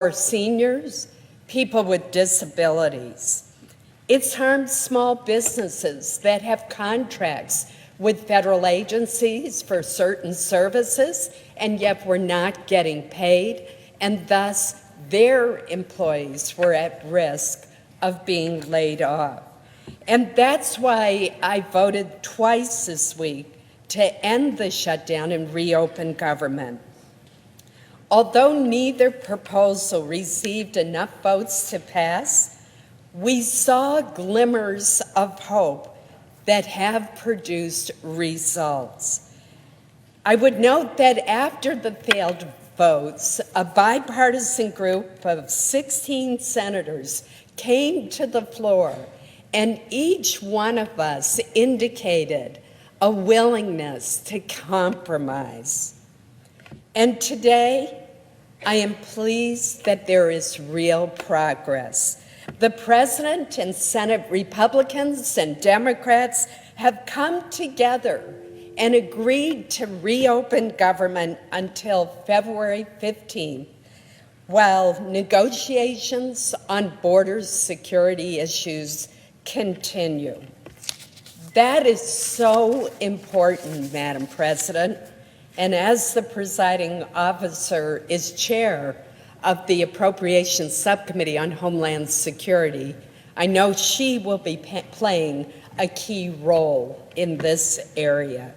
for seniors, people with disabilities. It's harmed small businesses that have contracts with federal agencies for certain services, and yet we're not getting paid, and thus their employees were at risk of being laid off. And that's why I voted twice this week to end the shutdown and reopen government. Although neither proposal received enough votes to pass, we saw glimmers of hope that have produced results. I would note that after the failed votes, a bipartisan group of 16 senators came to the floor, and each one of us indicated a willingness to compromise. And today, I am pleased that there is real progress. The President and Senate Republicans and Democrats have come together and agreed to reopen government until February 15th, while negotiations on border security issues continue. That is so important, Madam President. And as the presiding officer is chair of the Appropriations Subcommittee on Homeland Security, I know she will be playing a key role in this area.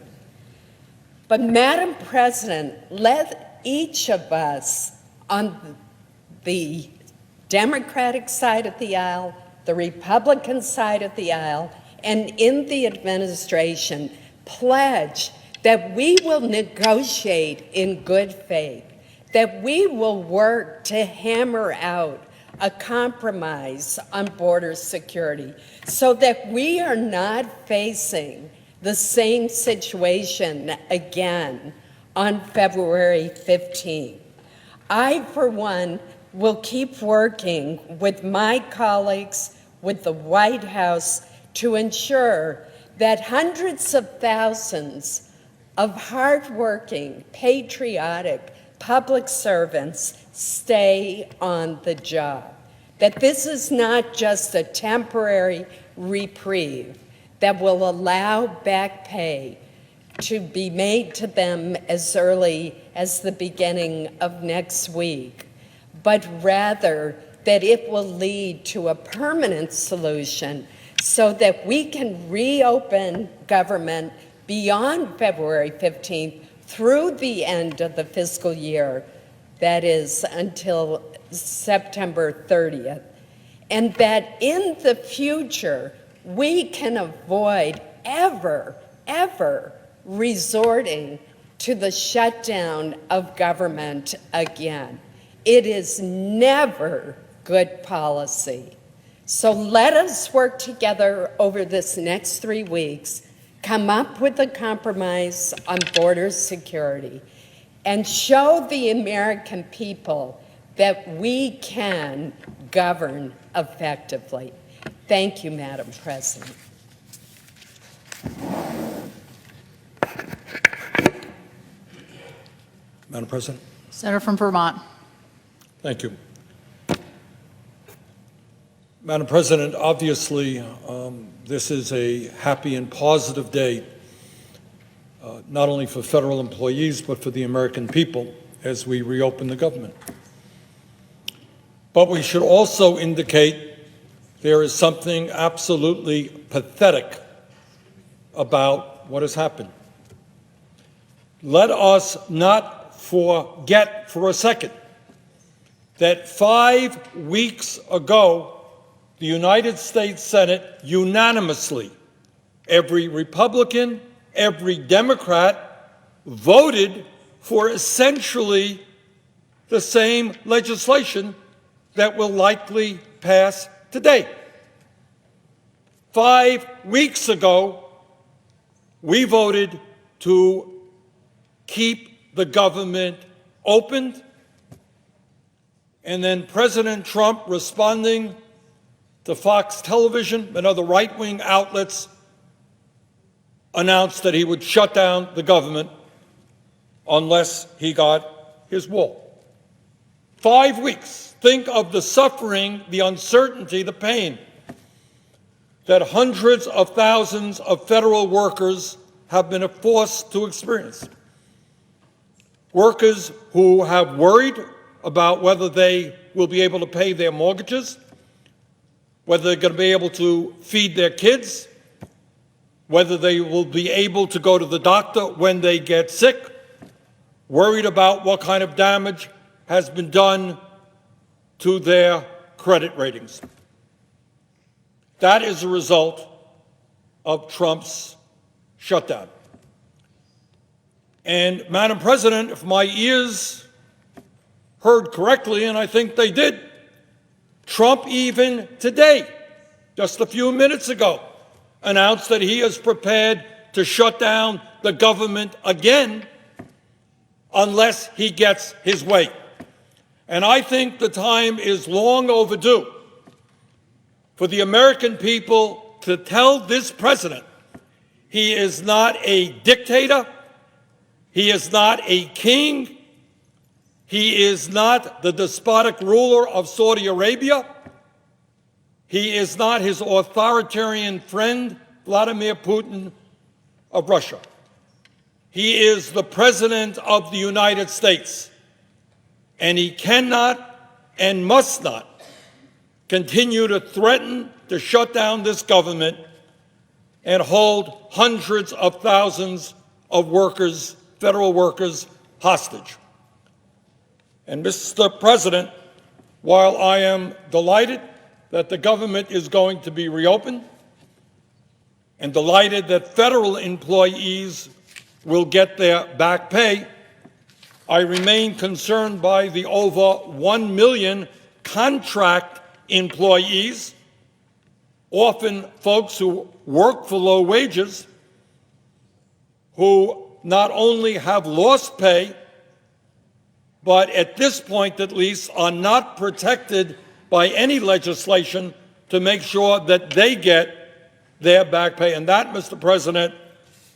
But Madam President, let each of us on the Democratic side of the aisle, the Republican side of the aisle, and in the administration pledge that we will negotiate in good faith, that we will work to hammer out a compromise on border security so that we are not facing the same situation again on February 15th. I, for one, will keep working with my colleagues, with the White House, to ensure that hundreds of thousands of hardworking, patriotic public servants stay on the job. That this is not just a temporary reprieve that will allow back pay to be made to them as early as the beginning of next week, but rather that it will lead to a permanent solution so that we can reopen government beyond February 15th through the end of the fiscal year, that is until September 30th, and that in the future we can avoid ever resorting to the shutdown of government again. It is never good policy. So let us work together over this next 3 weeks, come up with a compromise on border security, and show the American people that we can govern effectively. Thank you, Madam President. Madam President. Senator from Vermont. Thank you. Madam President, obviously, this is a happy and positive day, not only for federal employees, but for the American people as we reopen the government. But we should also indicate there is something absolutely pathetic about what has happened. Let us not forget for a second that 5 weeks ago, the United States Senate unanimously, every Republican, every Democrat, voted for essentially the same legislation that will likely pass today. 5 weeks ago, we voted to keep the government open, and then President Trump, responding to Fox Television and other right-wing outlets, announced that he would shut down the government unless he got his wall. 5 weeks. Think of the suffering, the uncertainty, the pain that hundreds of thousands of federal workers have been forced to experience. Workers who have worried about whether they will be able to pay their mortgages, whether they're going to be able to feed their kids, whether they will be able to go to the doctor when they get sick, worried about what kind of damage has been done to their credit ratings. That is a result of Trump's shutdown. And, Madam President, if my ears heard correctly, and I think they did, Trump even today, just a few minutes ago, announced that he is prepared to shut down the government again unless he gets his way. And I think the time is long overdue for the American people to tell this president he is not a dictator, he is not a king, he is not the despotic ruler of Saudi Arabia, he is not his authoritarian friend, Vladimir Putin of Russia. He is the President of the United States, and he cannot and must not continue to threaten to shut down this government and hold hundreds of thousands of workers, federal workers, hostage. And Mr. President, while I am delighted that the government is going to be reopened and delighted that federal employees will get their back pay, I remain concerned by the over 1 million contract employees, often folks who work for low wages, who not only have lost pay, but at this point at least are not protected by any legislation to make sure that they get their back pay. And that, Mr. President,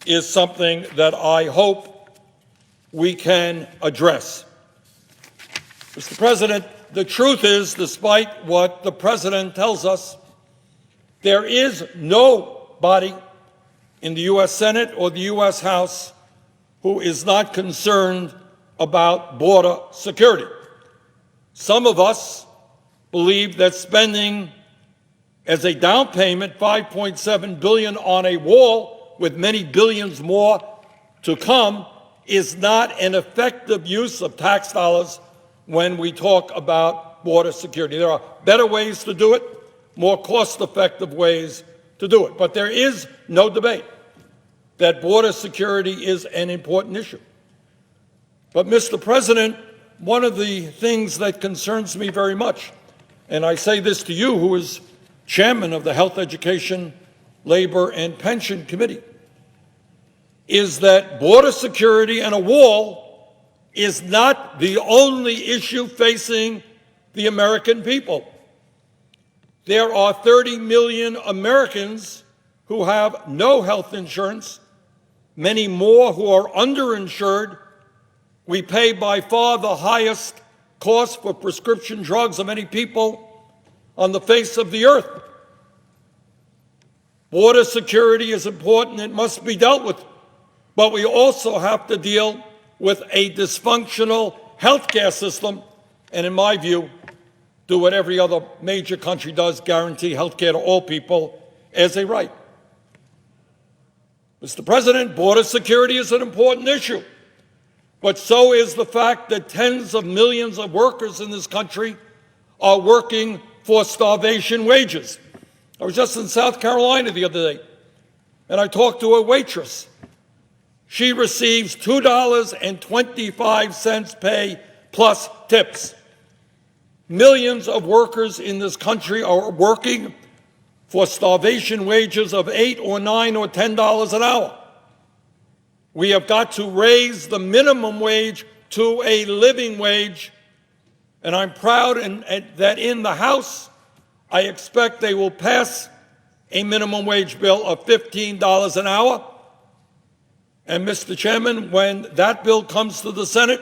is something that I hope we can address. Mr. President, the truth is, despite what the President tells us, there is nobody in the U.S. Senate or the U.S. House who is not concerned about border security. Some of us believe that spending as a down payment $5.7 billion on a wall with many billions more to come is not an effective use of tax dollars when we talk about border security. There are better ways to do it, more cost-effective ways to do it. But there is no debate that border security is an important issue. But, Mr. President, one of the things that concerns me very much, and I say this to you, who is chairman of the Health, Education, Labor, and Pension Committee, is that border security and a wall is not the only issue facing the American people. There are 30 million Americans who have no health insurance, many more who are underinsured. We pay by far the highest cost for prescription drugs of any people on the face of the earth. Border security is important. It must be dealt with. But we also have to deal with a dysfunctional healthcare system, and in my view, do what every other major country does, guarantee healthcare to all people as a right. Mr. President, border security is an important issue, but so is the fact that tens of millions of workers in this country are working for starvation wages. I was just in South Carolina the other day, and I talked to a waitress. She receives $2.25 pay plus tips. Millions of workers in this country are working for starvation wages of $8 or $9 or $10 an hour. We have got to raise the minimum wage to a living wage, and I'm proud that in the House, I expect they will pass a minimum wage bill of $15 an hour. And, Mr. Chairman, when that bill comes to the Senate,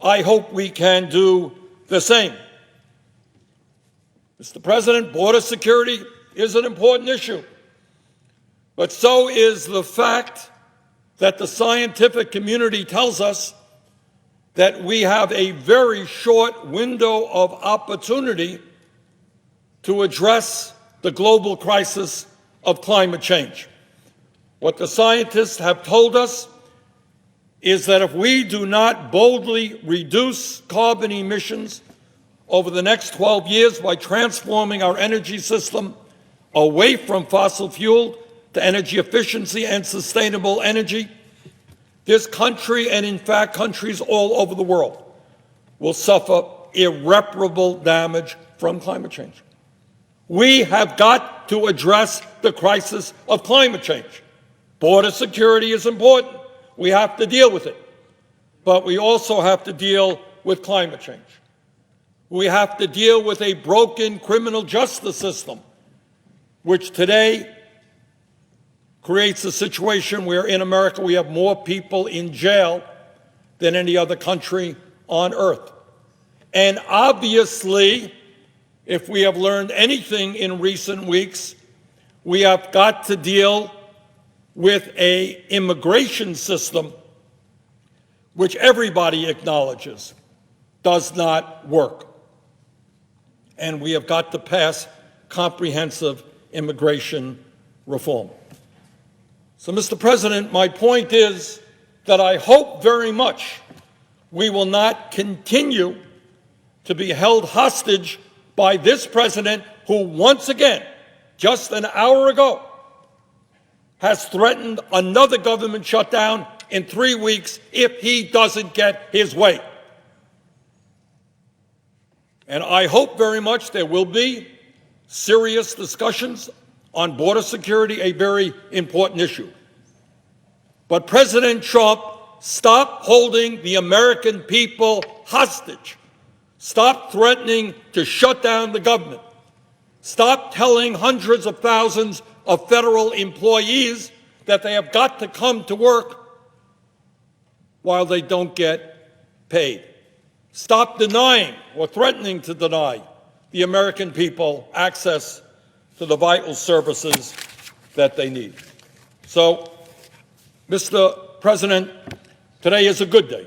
I hope we can do the same. Mr. President, border security is an important issue, but so is the fact that the scientific community tells us that we have a very short window of opportunity to address the global crisis of climate change. What the scientists have told us is that if we do not boldly reduce carbon emissions over the next 12 years by transforming our energy system away from fossil fuel to energy efficiency and sustainable energy, this country, and in fact countries all over the world, will suffer irreparable damage from climate change. We have got to address the crisis of climate change. Border security is important. We have to deal with it. But we also have to deal with climate change. We have to deal with a broken criminal justice system, which today creates a situation where in America we have more people in jail than any other country on earth. And obviously, if we have learned anything in recent weeks, we have got to deal with an immigration system which everybody acknowledges does not work. And we have got to pass comprehensive immigration reform. So, Mr. President, my point is that I hope very much we will not continue to be held hostage by this president who once again, just an hour ago, has threatened another government shutdown in 3 weeks if he doesn't get his way. And I hope very much there will be serious discussions on border security, a very important issue. But President Trump, stop holding the American people hostage. Stop threatening to shut down the government. Stop telling hundreds of thousands of federal employees that they have got to come to work while they don't get paid. Stop denying or threatening to deny the American people access to the vital services that they need. So, Mr. President, today is a good day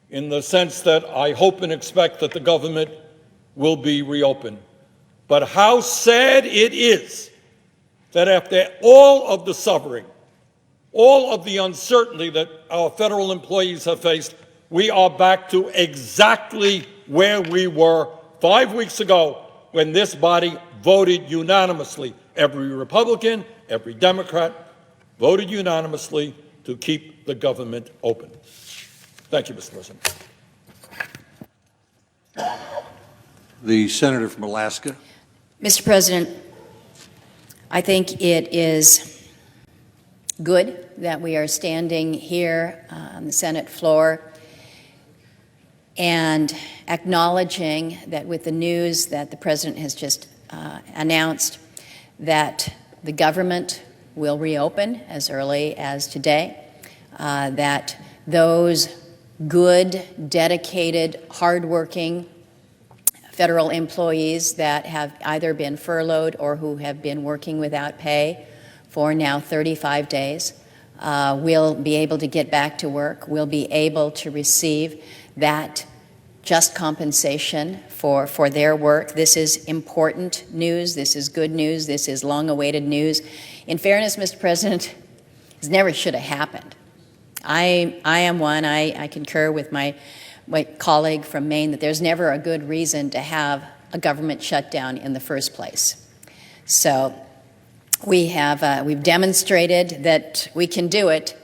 in the sense that I hope and expect that the government will be reopened. But how sad it is that after all of the suffering, all of the uncertainty that our federal employees have faced, we are back to exactly where we were 5 weeks ago when this body voted unanimously. Every Republican, every Democrat voted unanimously to keep the government open. Thank you, Mr. President. The senator from Alaska. Mr. President, I think it is good that we are standing here on the Senate floor and acknowledging that with the news that the President has just announced that the government will reopen as early as today, that those good, dedicated, hardworking federal employees that have either been furloughed or who have been working without pay for now 35 days will be able to get back to work, will be able to receive that just compensation for their work. This is important news. This is good news. This is long-awaited news. In fairness, Mr. President, this never should have happened. I am one, I concur with my colleague from Maine that there's never a good reason to have a government shutdown in the first place. So we've demonstrated that we can do it,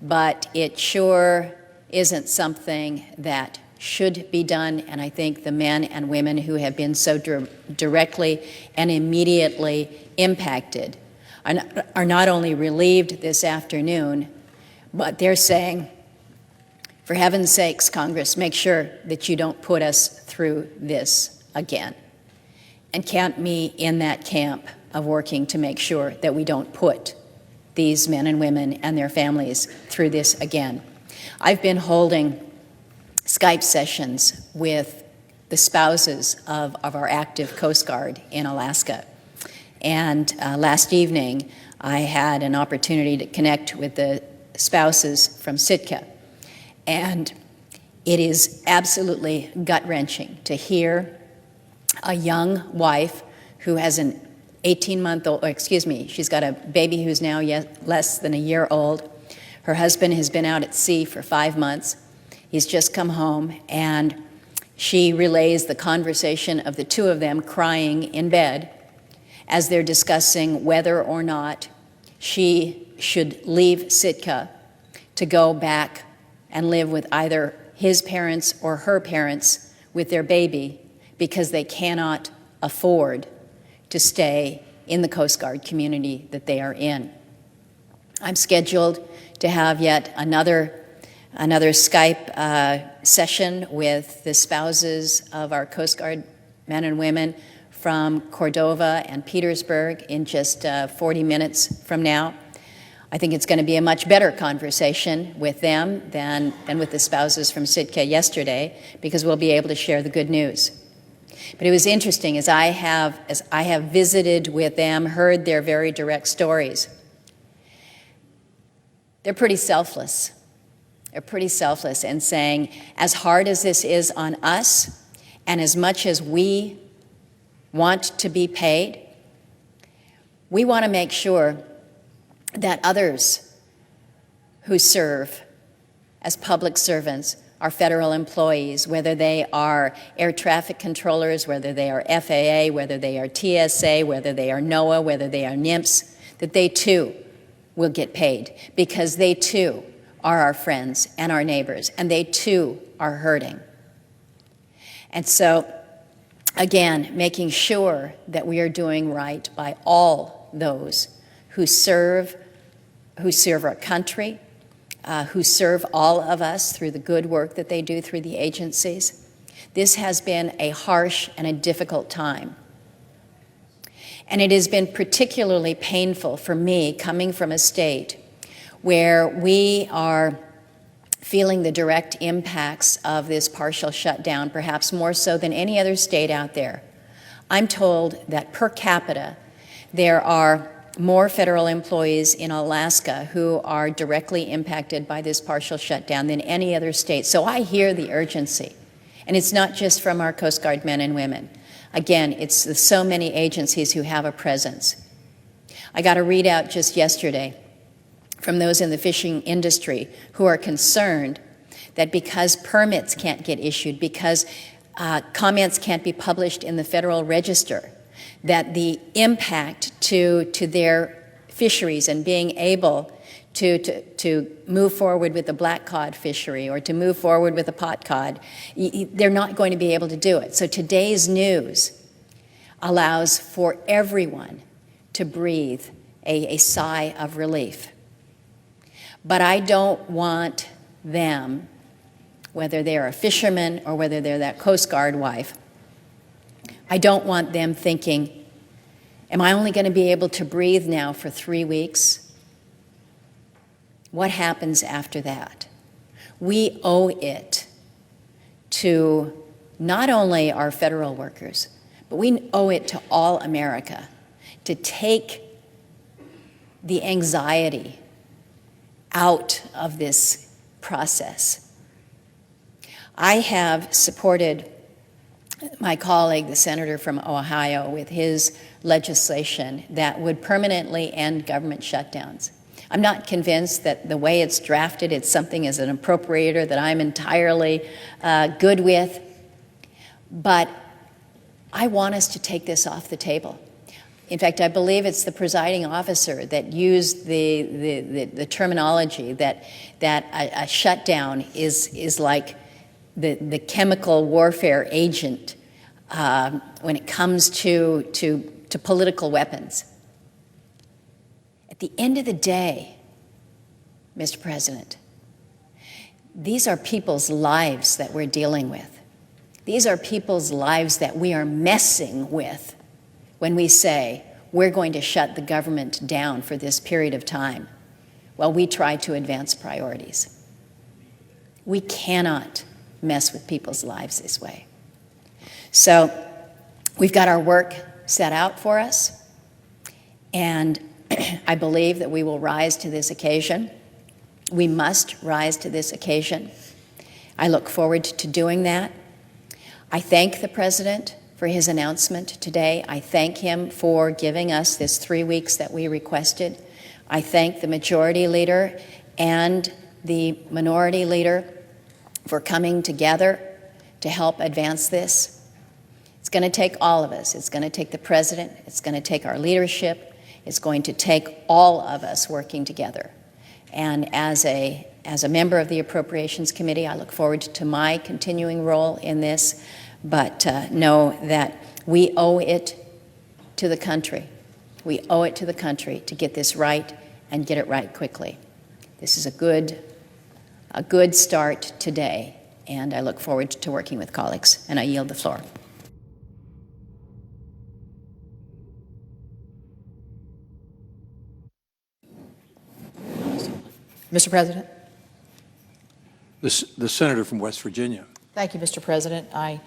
but it sure isn't something that should be done, and I think the men and women who have been so directly and immediately impacted are not only relieved this afternoon, but they're saying, for heaven's sakes, Congress, make sure that you don't put us through this again. And count me in that camp of working to make sure that we don't put these men and women and their families through this again. I've been holding Skype sessions with the spouses of our active Coast Guard in Alaska. And last evening, I had an opportunity to connect with the spouses from Sitka. And it is absolutely gut-wrenching to hear a young wife who has an 18-month-old, she's got a baby who's now less than a year old. Her husband has been out at sea for 5 months. He's just come home, and she relays the conversation of the two of them crying in bed as they're discussing whether or not she should leave Sitka to go back and live with either his parents or her parents with their baby, because they cannot afford to stay in the Coast Guard community that they are in. I'm scheduled to have yet another Skype session with the spouses of our Coast Guard men and women from Cordova and Petersburg in just 40 minutes from now. I think it's going to be a much better conversation with them than with the spouses from Sitka yesterday, because we'll be able to share the good news. But it was interesting, as I have visited with them, heard their very direct stories. They're pretty selfless. They're pretty selfless in saying, as hard as this is on us, and as much as we want to be paid, we want to make sure that others who serve as public servants are federal employees, whether they are air traffic controllers, whether they are FAA, whether they are TSA, whether they are NOAA, whether they are NIMS, that they too will get paid, because they too are our friends and our neighbors, and they too are hurting. And so, again, making sure that we are doing right by all those who serve our country, who serve all of us through the good work that they do through the agencies. This has been a harsh and a difficult time. And it has been particularly painful for me, coming from a state where we are feeling the direct impacts of this partial shutdown, perhaps more so than any other state out there. I'm told that per capita, there are more federal employees in Alaska who are directly impacted by this partial shutdown than any other state. So I hear the urgency. And it's not just from our Coast Guard men and women. Again, it's so many agencies who have a presence. I got a readout just yesterday from those in the fishing industry who are concerned that because permits can't get issued, because comments can't be published in the Federal Register, that the impact to their fisheries and being able to move forward with the black cod fishery or to move forward with the pot cod, they're not going to be able to do it. So today's news allows for everyone to breathe a sigh of relief. But I don't want them, whether they're a fisherman or whether they're that Coast Guard wife, I don't want them thinking, am I only going to be able to breathe now for 3 weeks? What happens after that? We owe it to not only our federal workers, but we owe it to all America to take the anxiety out of this process. I have supported my colleague, the senator from Ohio, with his legislation that would permanently end government shutdowns. I'm not convinced that the way it's drafted, it's something as an appropriator that I'm entirely good with, but I want us to take this off the table. In fact, I believe it's the presiding officer that used the terminology that a shutdown is like the chemical warfare agent when it comes to political weapons. At the end of the day, Mr. President, these are people's lives that we're dealing with. These are people's lives that we are messing with when we say we're going to shut the government down for this period of time while we try to advance priorities. We cannot mess with people's lives this way. So we've got our work set out for us, and I believe that we will rise to this occasion. We must rise to this occasion. I look forward to doing that. I thank the President for his announcement today. I thank him for giving us this 3 weeks that we requested. I thank the Majority Leader and the Minority Leader for coming together to help advance this. It's going to take all of us. It's going to take the President. It's going to take our leadership. It's going to take all of us working together. And as a member of the Appropriations Committee, I look forward to my continuing role in this, but know that we owe it to the country. We owe it to the country to get this right and get it right quickly. This is a good start today, and I look forward to working with colleagues, and I yield the floor. Mr. President. The senator from West Virginia. Thank you, Mr. President. I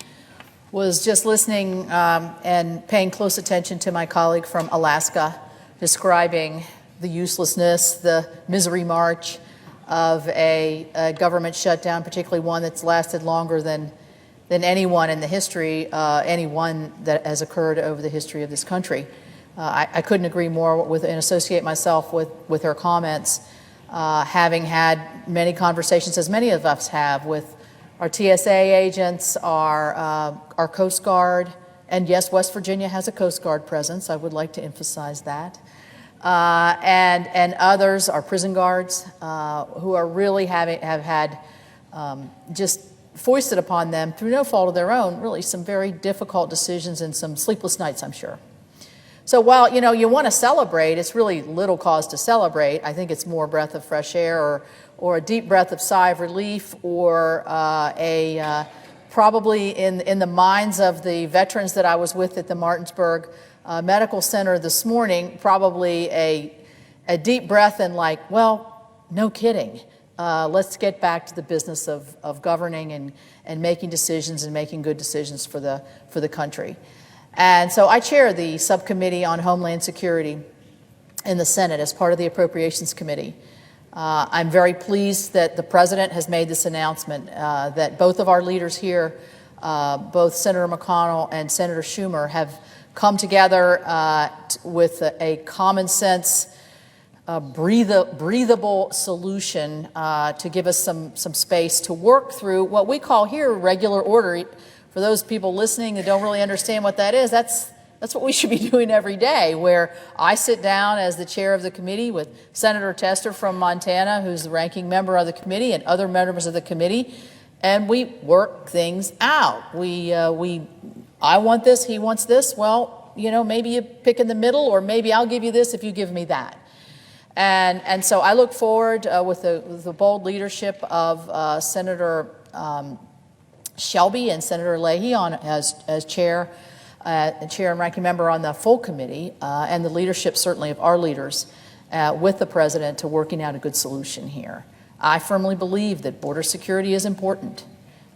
was just listening and paying close attention to my colleague from Alaska describing the uselessness, the misery march of a government shutdown, particularly one that's lasted longer than anyone in the history, anyone that has occurred over the history of this country. I couldn't agree more with and associate myself with her comments. Having had many conversations, as many of us have, with our TSA agents, our Coast Guard, and yes, West Virginia has a Coast Guard presence. I would like to emphasize that. And others, our prison guards, who are really have had just foisted upon them, through no fault of their own, really some very difficult decisions and some sleepless nights, I'm sure. So while, you want to celebrate, it's really little cause to celebrate. I think it's more a breath of fresh air or a deep breath of sigh of relief or probably in the minds of the veterans that I was with at the Martinsburg Medical Center this morning, probably a deep breath and like, well, no kidding. Let's get back to the business of governing and making decisions and making good decisions for the country. And so I chair the Subcommittee on Homeland Security in the Senate as part of the Appropriations Committee. I'm very pleased that the President has made this announcement, that both of our leaders here, both Senator McConnell and Senator Schumer, have come together with a common sense, breathable solution to give us some space to work through what we call here regular order. For those people listening that don't really understand what that is, that's what we should be doing every day, where I sit down as the chair of the committee with Senator Tester from Montana, who's the ranking member of the committee, and other members of the committee, and we work things out. I want this, he wants this. Well, maybe you pick in the middle, or maybe I'll give you this if you give me that. And so I look forward with the bold leadership of Senator Shelby and Senator Leahy as chair and ranking member on the full committee, and the leadership certainly of our leaders with the President to working out a good solution here. I firmly believe that border security is important.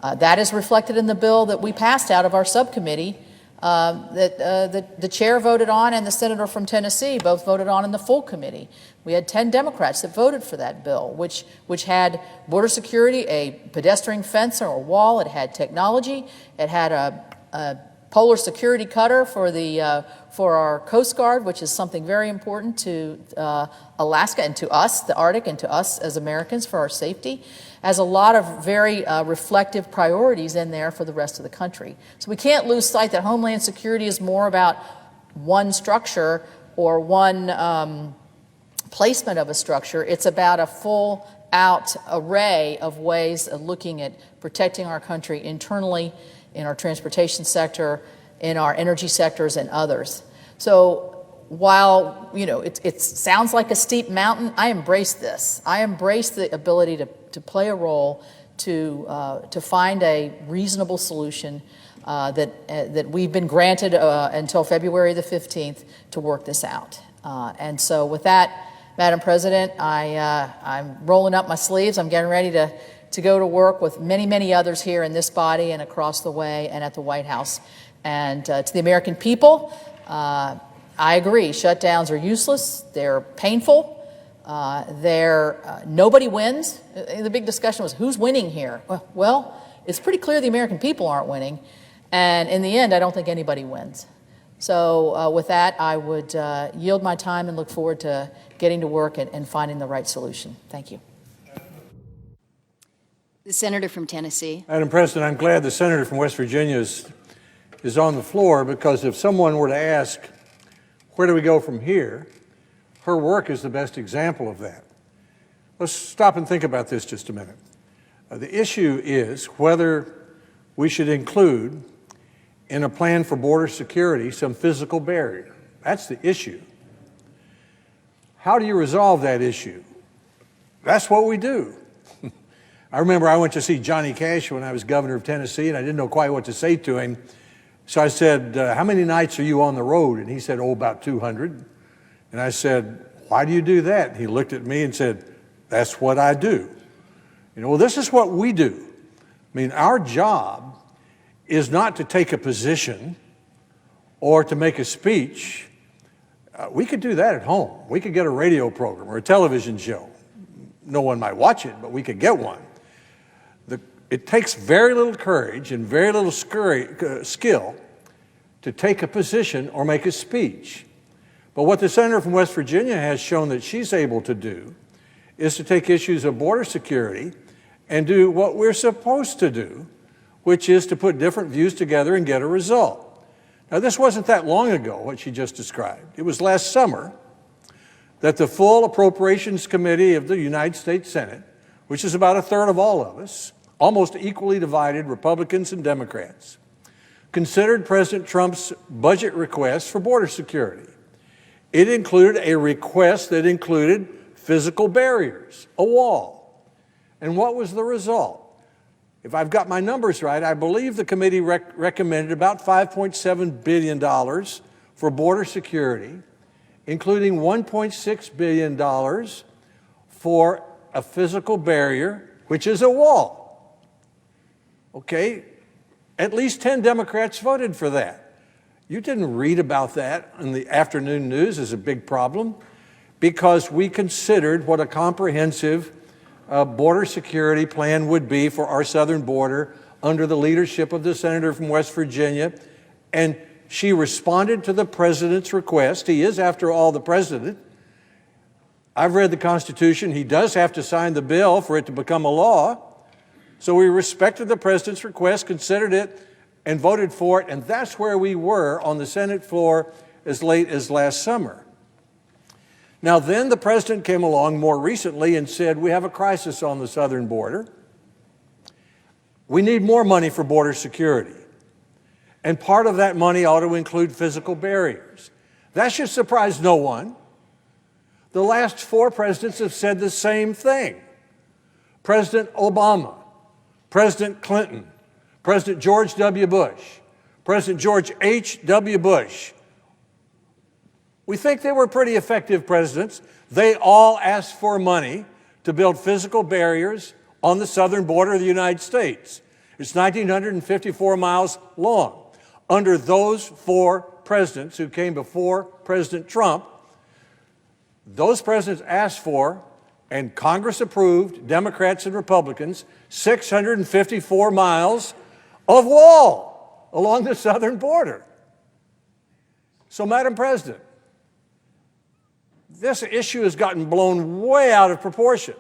That is reflected in the bill that we passed out of our subcommittee that the chair voted on and the senator from Tennessee both voted on in the full committee. We had 10 Democrats that voted for that bill, which had border security, a pedestrian fence or a wall. It had technology. It had a polar security cutter for our Coast Guard, which is something very important to Alaska and to us, the Arctic, and to us as Americans for our safety. Has a lot of very reflective priorities in there for the rest of the country. So we can't lose sight that Homeland Security is more about one structure or one placement of a structure. It's about a full-out array of ways of looking at protecting our country internally, in our transportation sector, in our energy sectors, and others. So while it sounds like a steep mountain, I embrace this. I embrace the ability to play a role, to find a reasonable solution that we've been granted until February the 15th to work this out. And so with that, Madam President, I'm rolling up my sleeves. I'm getting ready to go to work with many, many others here in this body and across the way and at the White House. And to the American people, I agree, shutdowns are useless, they're painful, nobody wins. The big discussion was who's winning here? Well, it's pretty clear the American people aren't winning, and in the end, I don't think anybody wins. So with that, I would yield my time and look forward to getting to work and finding the right solution. Thank you. The senator from Tennessee. Madam President, I'm glad the senator from West Virginia is on the floor, because if someone were to ask, where do we go from here, her work is the best example of that. Let's stop and think about this just a minute. The issue is whether we should include in a plan for border security some physical barrier. That's the issue. How do you resolve that issue? That's what we do. I remember I went to see Johnny Cash when I was governor of Tennessee, and I didn't know quite what to say to him. So I said, how many nights are you on the road? And he said, oh, about 200. And I said, why do you do that? And he looked at me and said, that's what I do. You know, well, this is what we do. I mean, our job is not to take a position or to make a speech. We could do that at home. We could get a radio program or a television show. No one might watch it, but we could get one. It takes very little courage and very little skill to take a position or make a speech. But what the senator from West Virginia has shown that she's able to do is to take issues of border security and do what we're supposed to do, which is to put different views together and get a result. Now, this wasn't that long ago, what she just described. It was last summer that the full Appropriations Committee of the United States Senate, which is about a third of all of us, almost equally divided, Republicans and Democrats, considered President Trump's budget request for border security. It included a request that included physical barriers, a wall. And what was the result? If I've got my numbers right, I believe the committee recommended about $5.7 billion for border security, including $1.6 billion for a physical barrier, which is a wall. Okay, at least 10 Democrats voted for that. You didn't read about that in the afternoon news as a big problem, because we considered what a comprehensive border security plan would be for our southern border under the leadership of the senator from West Virginia. And she responded to the president's request. He is, after all, the president. I've read the Constitution. He does have to sign the bill for it to become a law. So we respected the president's request, considered it, and voted for it. And that's where we were on the Senate floor as late as last summer. Now, then the president came along more recently and said, we have a crisis on the southern border. We need more money for border security. And part of that money ought to include physical barriers. That should surprise no one. The last 4 presidents have said the same thing. President Obama, President Clinton, President George W. Bush, President George H.W. Bush. We think they were pretty effective presidents. They all asked for money to build physical barriers on the southern border of the United States. It's 1,954 miles long. Under those 4 presidents who came before President Trump, those presidents asked for, and Congress approved, Democrats and Republicans, 654 miles of wall along the southern border. So, Madam President, this issue has gotten blown way out of proportion.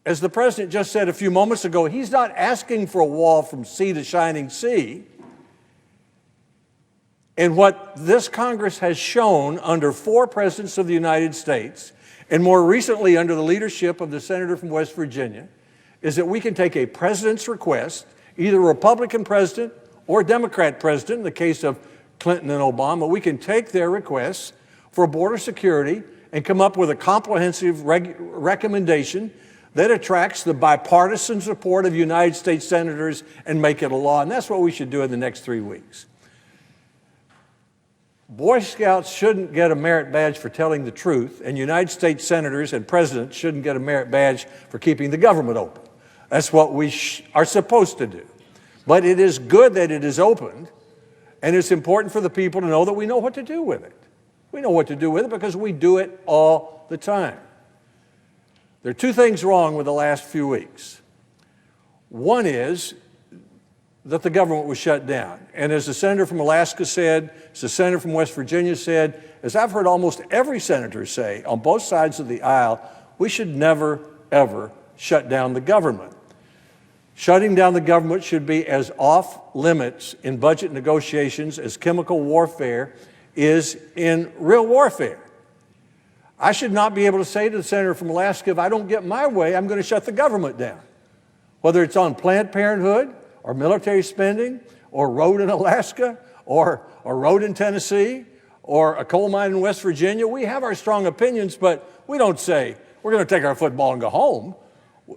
As the president just said a few moments ago, he's not asking for a wall from sea to shining sea. And what this Congress has shown under 4 presidents of the United States, and more recently under the leadership of the senator from West Virginia, is that we can take a president's request, either a Republican president or a Democrat president, in the case of Clinton and Obama, we can take their requests for border security and come up with a comprehensive recommendation that attracts the bipartisan support of United States senators and make it a law. And that's what we should do in the next 3 weeks. Boy Scouts shouldn't get a merit badge for telling the truth, and United States senators and presidents shouldn't get a merit badge for keeping the government open. That's what we are supposed to do. But it is good that it is opened, and it's important for the people to know that we know what to do with it. We know what to do with it because we do it all the time. There are two things wrong with the last few weeks. One is that the government was shut down. And as the senator from Alaska said, as the senator from West Virginia said, as I've heard almost every senator say on both sides of the aisle, we should never, ever shut down the government. Shutting down the government should be as off limits in budget negotiations as chemical warfare is in real warfare. I should not be able to say to the senator from Alaska, if I don't get my way, I'm going to shut the government down. Whether it's on Planned Parenthood, or military spending, or road in Alaska, or a road in Tennessee, or a coal mine in West Virginia. We have our strong opinions, but we don't say, we're going to take our football and go home.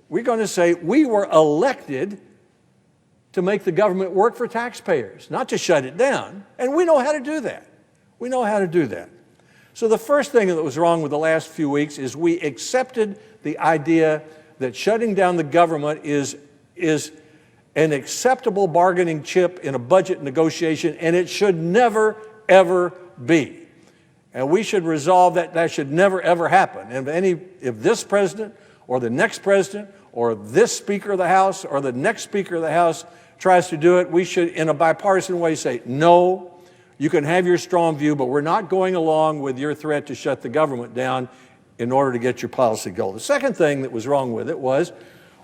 We're going to say, we were elected to make the government work for taxpayers, not to shut it down. And we know how to do that. We know how to do that. So the first thing that was wrong with the last few weeks is we accepted the idea that shutting down the government is an acceptable bargaining chip in a budget negotiation, and it should never, ever be. And we should resolve that that should never, ever happen. And if this president or the next president or this Speaker of the House or the next Speaker of the House tries to do it, we should, in a bipartisan way, say, no, you can have your strong view, but we're not going along with your threat to shut the government down in order to get your policy goal. The second thing that was wrong with it was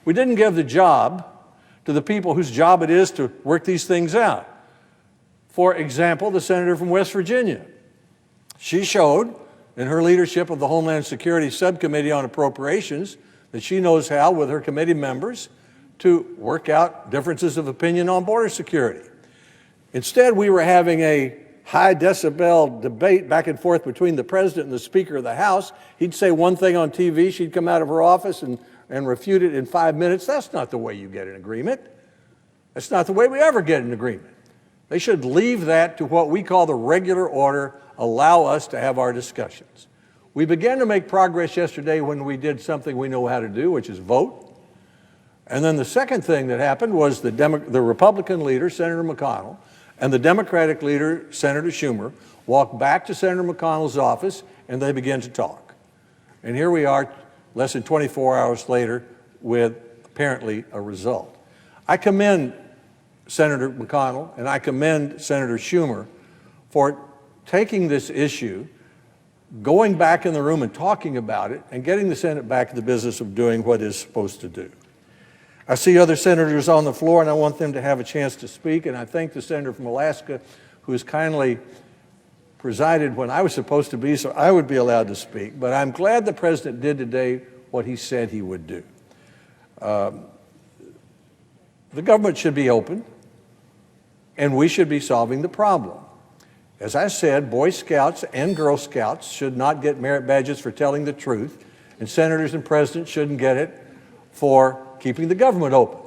we didn't give the job to the people whose job it is to work these things out. For example, the senator from West Virginia. She showed in her leadership of the Homeland Security Subcommittee on Appropriations that she knows how, with her committee members, to work out differences of opinion on border security. Instead, we were having a high decibel debate back and forth between the president and the Speaker of the House. He'd say one thing on TV, she'd come out of her office and refute it in 5 minutes. That's not the way you get an agreement. That's not the way we ever get an agreement. They should leave that to what we call the regular order, allow us to have our discussions. We began to make progress yesterday when we did something we know how to do, which is vote. And then the second thing that happened was the Republican leader, Senator McConnell, and the Democratic leader, Senator Schumer, walked back to Senator McConnell's office and they began to talk. And here we are, less than 24 hours later, with apparently a result. I commend Senator McConnell and I commend Senator Schumer for taking this issue, going back in the room and talking about it, and getting the Senate back to the business of doing what it's supposed to do. I see other senators on the floor, and I want them to have a chance to speak, and I thank the senator from Alaska who has kindly presided when I was supposed to be, so I would be allowed to speak. But I'm glad the president did today what he said he would do. The government should be open, and we should be solving the problem. As I said, Boy Scouts and Girl Scouts should not get merit badges for telling the truth, and senators and presidents shouldn't get it for keeping the government open.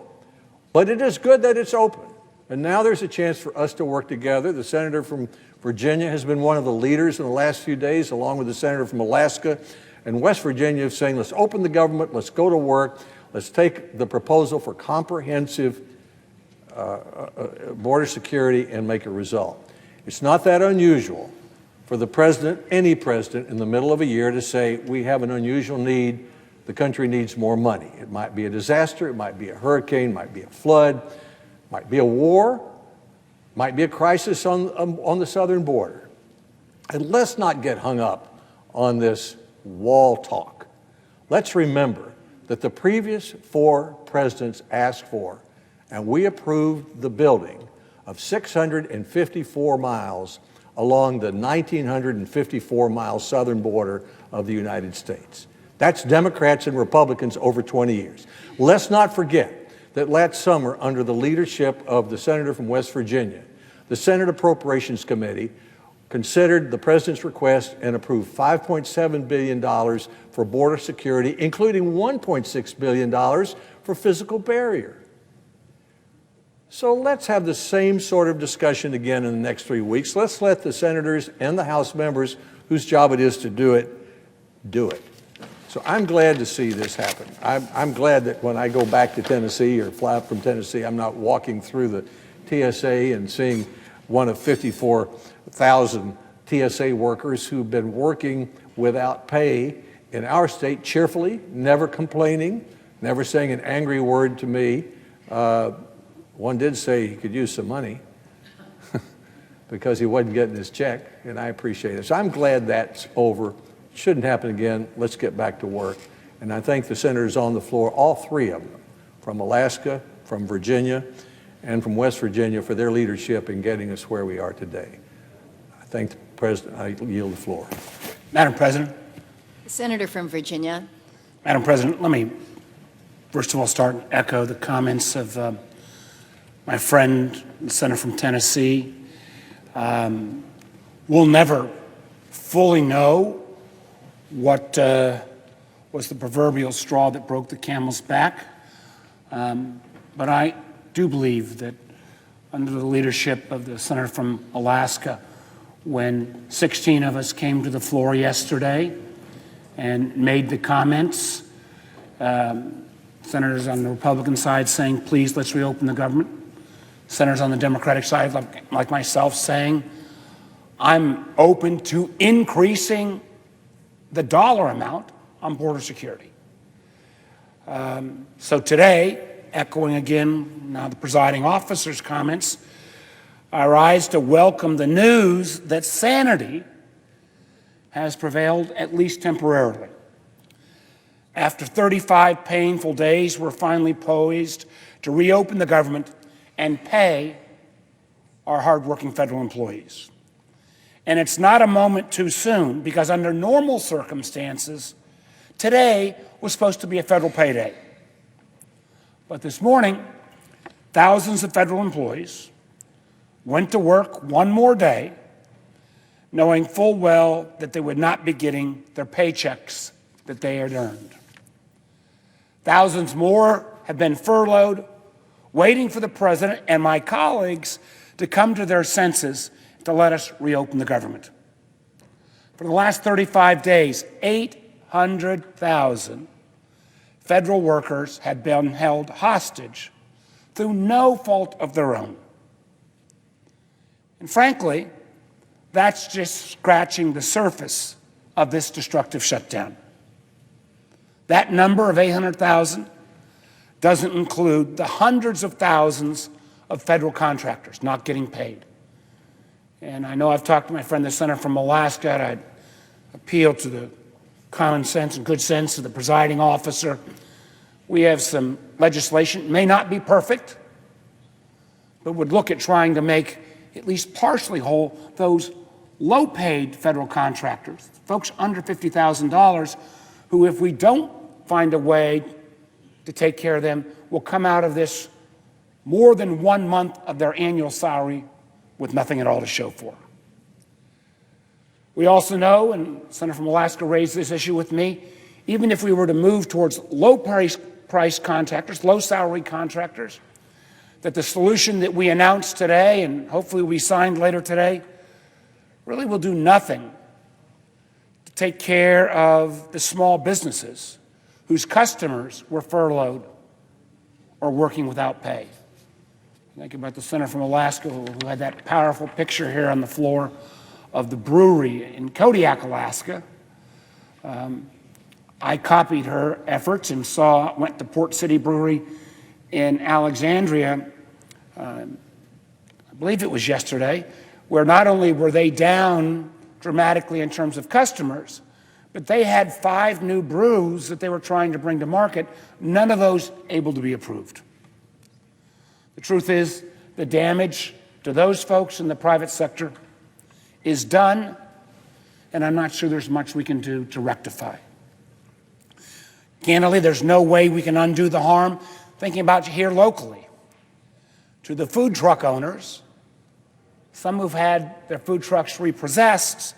But it is good that it's open. And now there's a chance for us to work together. The senator from Virginia has been one of the leaders in the last few days, along with the senator from Alaska and West Virginia, saying, let's open the government, let's go to work, let's take the proposal for comprehensive border security and make a result. It's not that unusual for the president, any president, in the middle of a year to say, we have an unusual need, the country needs more money. It might be a disaster, it might be a hurricane, it might be a flood, it might be a war, it might be a crisis on the southern border. And let's not get hung up on this wall talk. Let's remember that the previous 4 presidents asked for, and we approved the building of 654 miles along the 1,954-mile southern border of the United States. That's Democrats and Republicans over 20 years. Let's not forget that last summer, under the leadership of the senator from West Virginia, the Senate Appropriations Committee considered the president's request and approved $5.7 billion for border security, including $1.6 billion for physical barrier. So let's have the same sort of discussion again in the next 3 weeks. Let's let the senators and the House members whose job it is to do it, do it. So I'm glad to see this happen. I'm glad that when I go back to Tennessee or fly up from Tennessee, I'm not walking through the TSA and seeing one of 54,000 TSA workers who've been working without pay in our state cheerfully, never complaining, never saying an angry word to me. One did say he could use some money because he wasn't getting his check, and I appreciate it. So I'm glad that's over. Shouldn't happen again. Let's get back to work. And I thank the senators on the floor, all three of them, from Alaska, from Virginia, and from West Virginia for their leadership in getting us where we are today. I thank the President. I yield the floor. Madam President, The senator from Virginia. Madam President, let me first of all start and echo the comments of my friend, the senator from Tennessee. We'll never fully know what was the proverbial straw that broke the camel's back, but I do believe that under the leadership of the senator from Alaska, when 16 of us came to the floor yesterday and made the comments, senators on the Republican side saying, please, let's reopen the government. Senators on the Democratic side, like myself, saying, I'm open to increasing the dollar amount on border security. So today, echoing again now the presiding officer's comments, I rise to welcome the news that sanity has prevailed, at least temporarily. After 35 painful days, we're finally poised to reopen the government and pay our hardworking federal employees. And it's not a moment too soon, because under normal circumstances, today was supposed to be a federal payday. But this morning, thousands of federal employees went to work one more day, knowing full well that they would not be getting their paychecks that they had earned. Thousands more have been furloughed, waiting for the president and my colleagues to come to their senses to let us reopen the government. For the last 35 days, 800,000 federal workers had been held hostage through no fault of their own. And frankly, that's just scratching the surface of this destructive shutdown. That number of 800,000 doesn't include the hundreds of thousands of federal contractors not getting paid. And I know I've talked to my friend, the senator from Alaska, and I'd appeal to the common sense and good sense of the presiding officer. We have some legislation, may not be perfect, but would look at trying to make at least partially whole those low-paid federal contractors, folks under $50,000, who, if we don't find a way to take care of them, will come out of this more than 1 month of their annual salary with nothing at all to show for. We also know, and the senator from Alaska raised this issue with me, even if we were to move towards low-price contractors, low-salary contractors, that the solution that we announced today, and hopefully we signed later today, really will do nothing to take care of the small businesses whose customers were furloughed or working without pay. Think about the senator from Alaska who had that powerful picture here on the floor of the brewery in Kodiak, Alaska. I copied her efforts and went to Port City Brewery in Alexandria, I believe it was yesterday, where not only were they down dramatically in terms of customers, but they had 5 new brews that they were trying to bring to market, none of those able to be approved. The truth is, the damage to those folks in the private sector is done, and I'm not sure there's much we can do to rectify. Candidly, there's no way we can undo the harm. Thinking about here locally, to the food truck owners, some who've had their food trucks repossessed,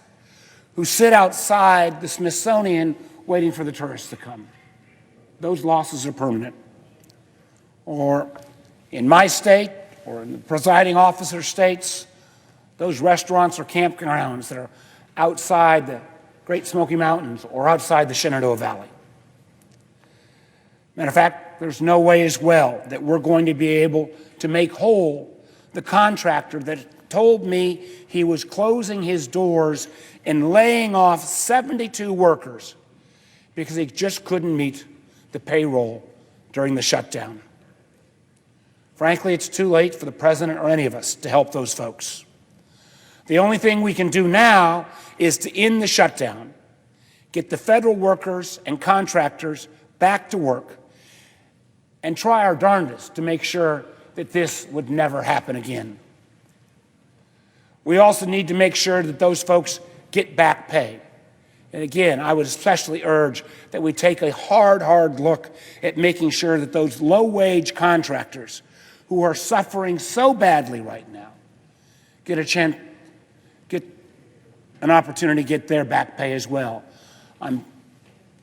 who sit outside the Smithsonian waiting for the tourists to come. Those losses are permanent. Or in my state, or in the presiding officer states, those restaurants or campgrounds that are outside the Great Smoky Mountains or outside the Shenandoah Valley. Matter of fact, there's no way as well that we're going to be able to make whole the contractor that told me he was closing his doors and laying off 72 workers because he just couldn't meet the payroll during the shutdown. Frankly, it's too late for the president or any of us to help those folks. The only thing we can do now is to end the shutdown, get the federal workers and contractors back to work, and try our darndest to make sure that this would never happen again. We also need to make sure that those folks get back pay. And again, I would especially urge that we take a hard look at making sure that those low-wage contractors who are suffering so badly right now get an opportunity to get their back pay as well. I'm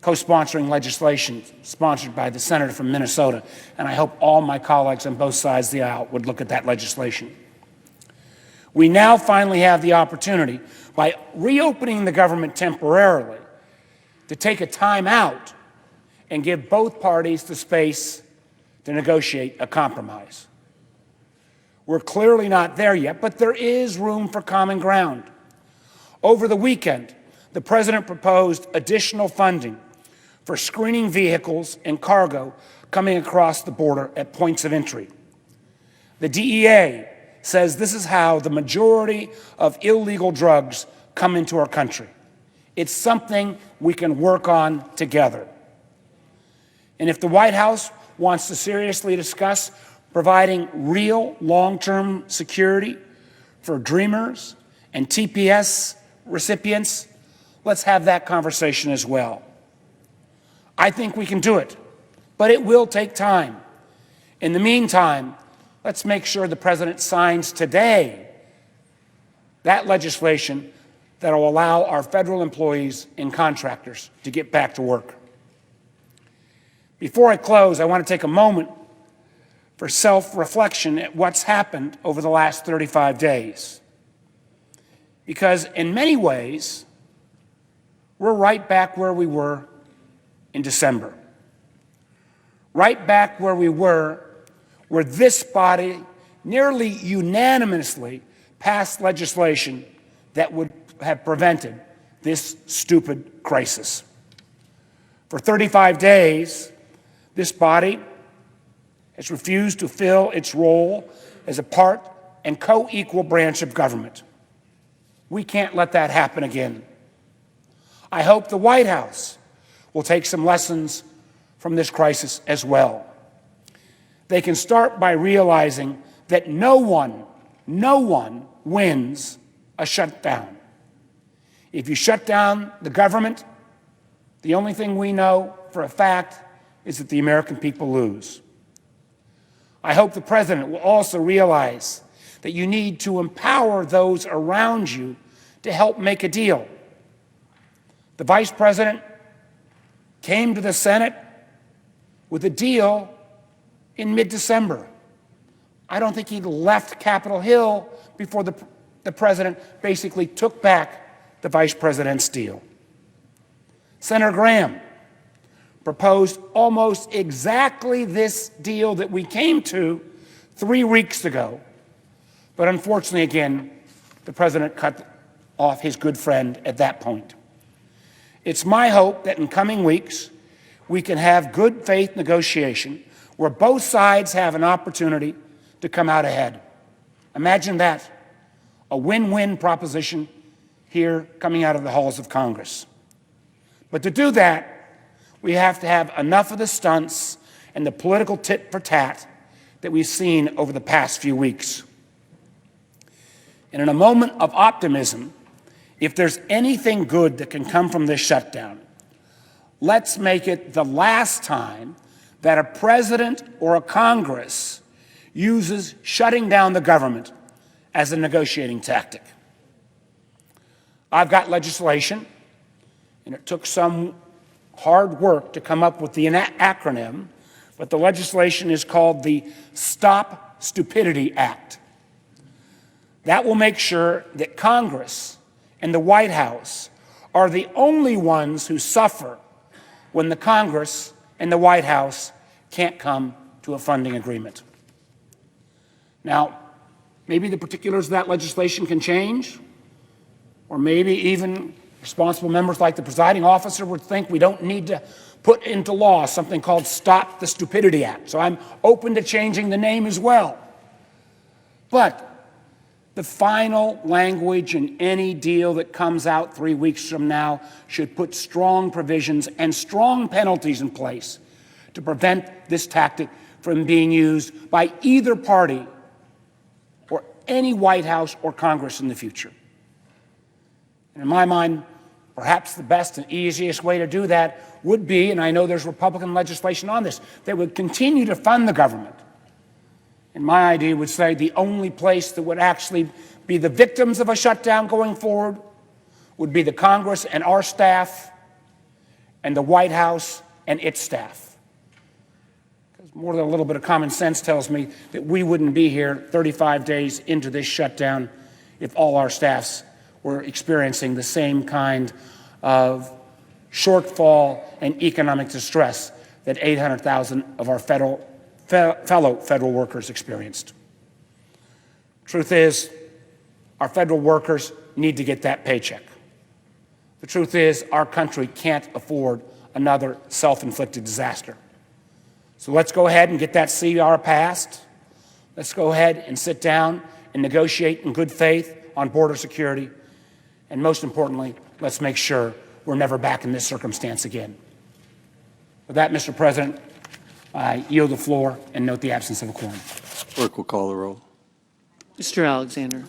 co-sponsoring legislation sponsored by the senator from Minnesota, and I hope all my colleagues on both sides of the aisle would look at that legislation. We now finally have the opportunity, by reopening the government temporarily, to take a time out and give both parties the space to negotiate a compromise. We're clearly not there yet, but there is room for common ground. Over the weekend, the president proposed additional funding for screening vehicles and cargo coming across the border at points of entry. The DEA says this is how the majority of illegal drugs come into our country. It's something we can work on together. And if the White House wants to seriously discuss providing real long-term security for Dreamers and TPS recipients, let's have that conversation as well. I think we can do it, but it will take time. In the meantime, let's make sure the president signs today that legislation that will allow our federal employees and contractors to get back to work. Before I close, I want to take a moment for self-reflection at what's happened over the last 35 days. Because in many ways, we're right back where we were in December. Right back where we were, where this body nearly unanimously passed legislation that would have prevented this stupid crisis. For 35 days, this body has refused to fill its role as a part and co-equal branch of government. We can't let that happen again. I hope the White House will take some lessons from this crisis as well. They can start by realizing that no one wins a shutdown. If you shut down the government, the only thing we know for a fact is that the American people lose. I hope the president will also realize that you need to empower those around you to help make a deal. The vice president came to the Senate with a deal in mid-December. I don't think he left Capitol Hill before the president basically took back the vice president's deal. Senator Graham proposed almost exactly this deal that we came to 3 weeks ago. But unfortunately, again, the president cut off his good friend at that point. It's my hope that in coming weeks, we can have good faith negotiation where both sides have an opportunity to come out ahead. Imagine that, a win-win proposition here coming out of the halls of Congress. But to do that, we have to have enough of the stunts and the political tit for tat that we've seen over the past few weeks. And in a moment of optimism, if there's anything good that can come from this shutdown, let's make it the last time that a president or a Congress uses shutting down the government as a negotiating tactic. I've got legislation, and it took some hard work to come up with the acronym, but the legislation is called the Stop Stupidity Act. That will make sure that Congress and the White House are the only ones who suffer when the Congress and the White House can't come to a funding agreement. Now, maybe the particulars of that legislation can change, or maybe even responsible members like the presiding officer would think we don't need to put into law something called Stop the Stupidity Act. So I'm open to changing the name as well. But the final language in any deal that comes out 3 weeks from now should put strong provisions and strong penalties in place to prevent this tactic from being used by either party or any White House or Congress in the future. And in my mind, perhaps the best and easiest way to do that would be, and I know there's Republican legislation on this, that would continue to fund the government. And my idea would say the only place that would actually be the victims of a shutdown going forward would be the Congress and our staff and the White House and its staff. Because more than a little bit of common sense tells me that we wouldn't be here 35 days into this shutdown if all our staffs were experiencing the same kind of shortfall and economic distress that 800,000 of our fellow federal workers experienced. Truth is, our federal workers need to get that paycheck. The truth is, our country can't afford another self-inflicted disaster. So let's go ahead and get that CR passed. Let's go ahead and sit down and negotiate in good faith on border security. And most importantly, let's make sure we're never back in this circumstance again. With that, Mr. President, I yield the floor and note the absence of a quorum. Clerk will call the roll. Mr. Alexander.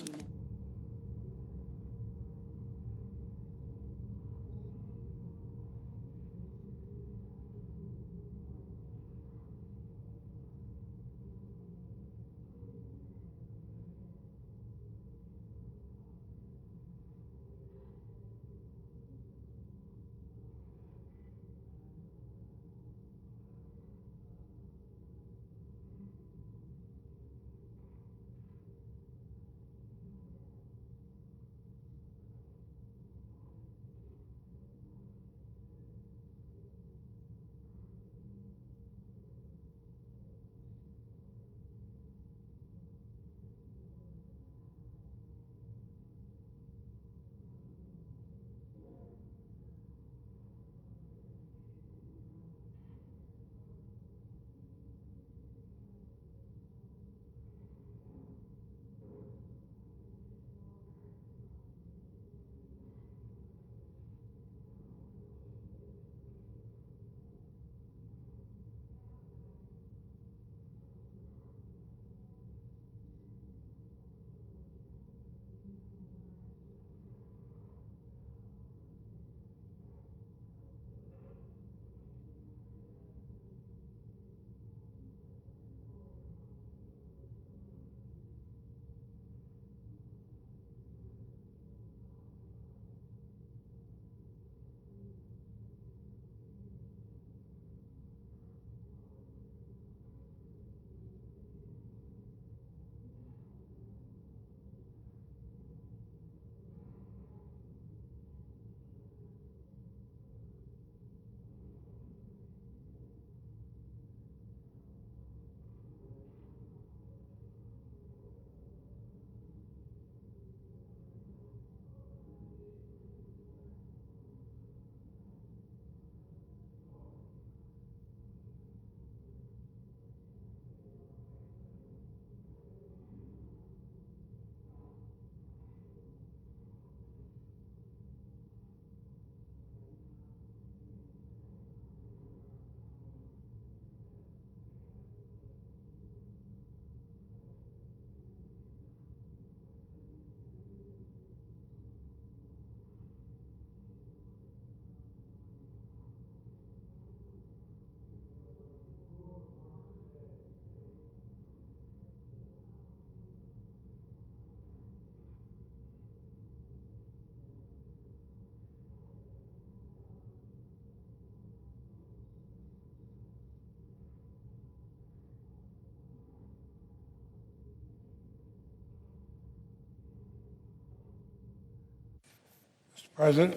President,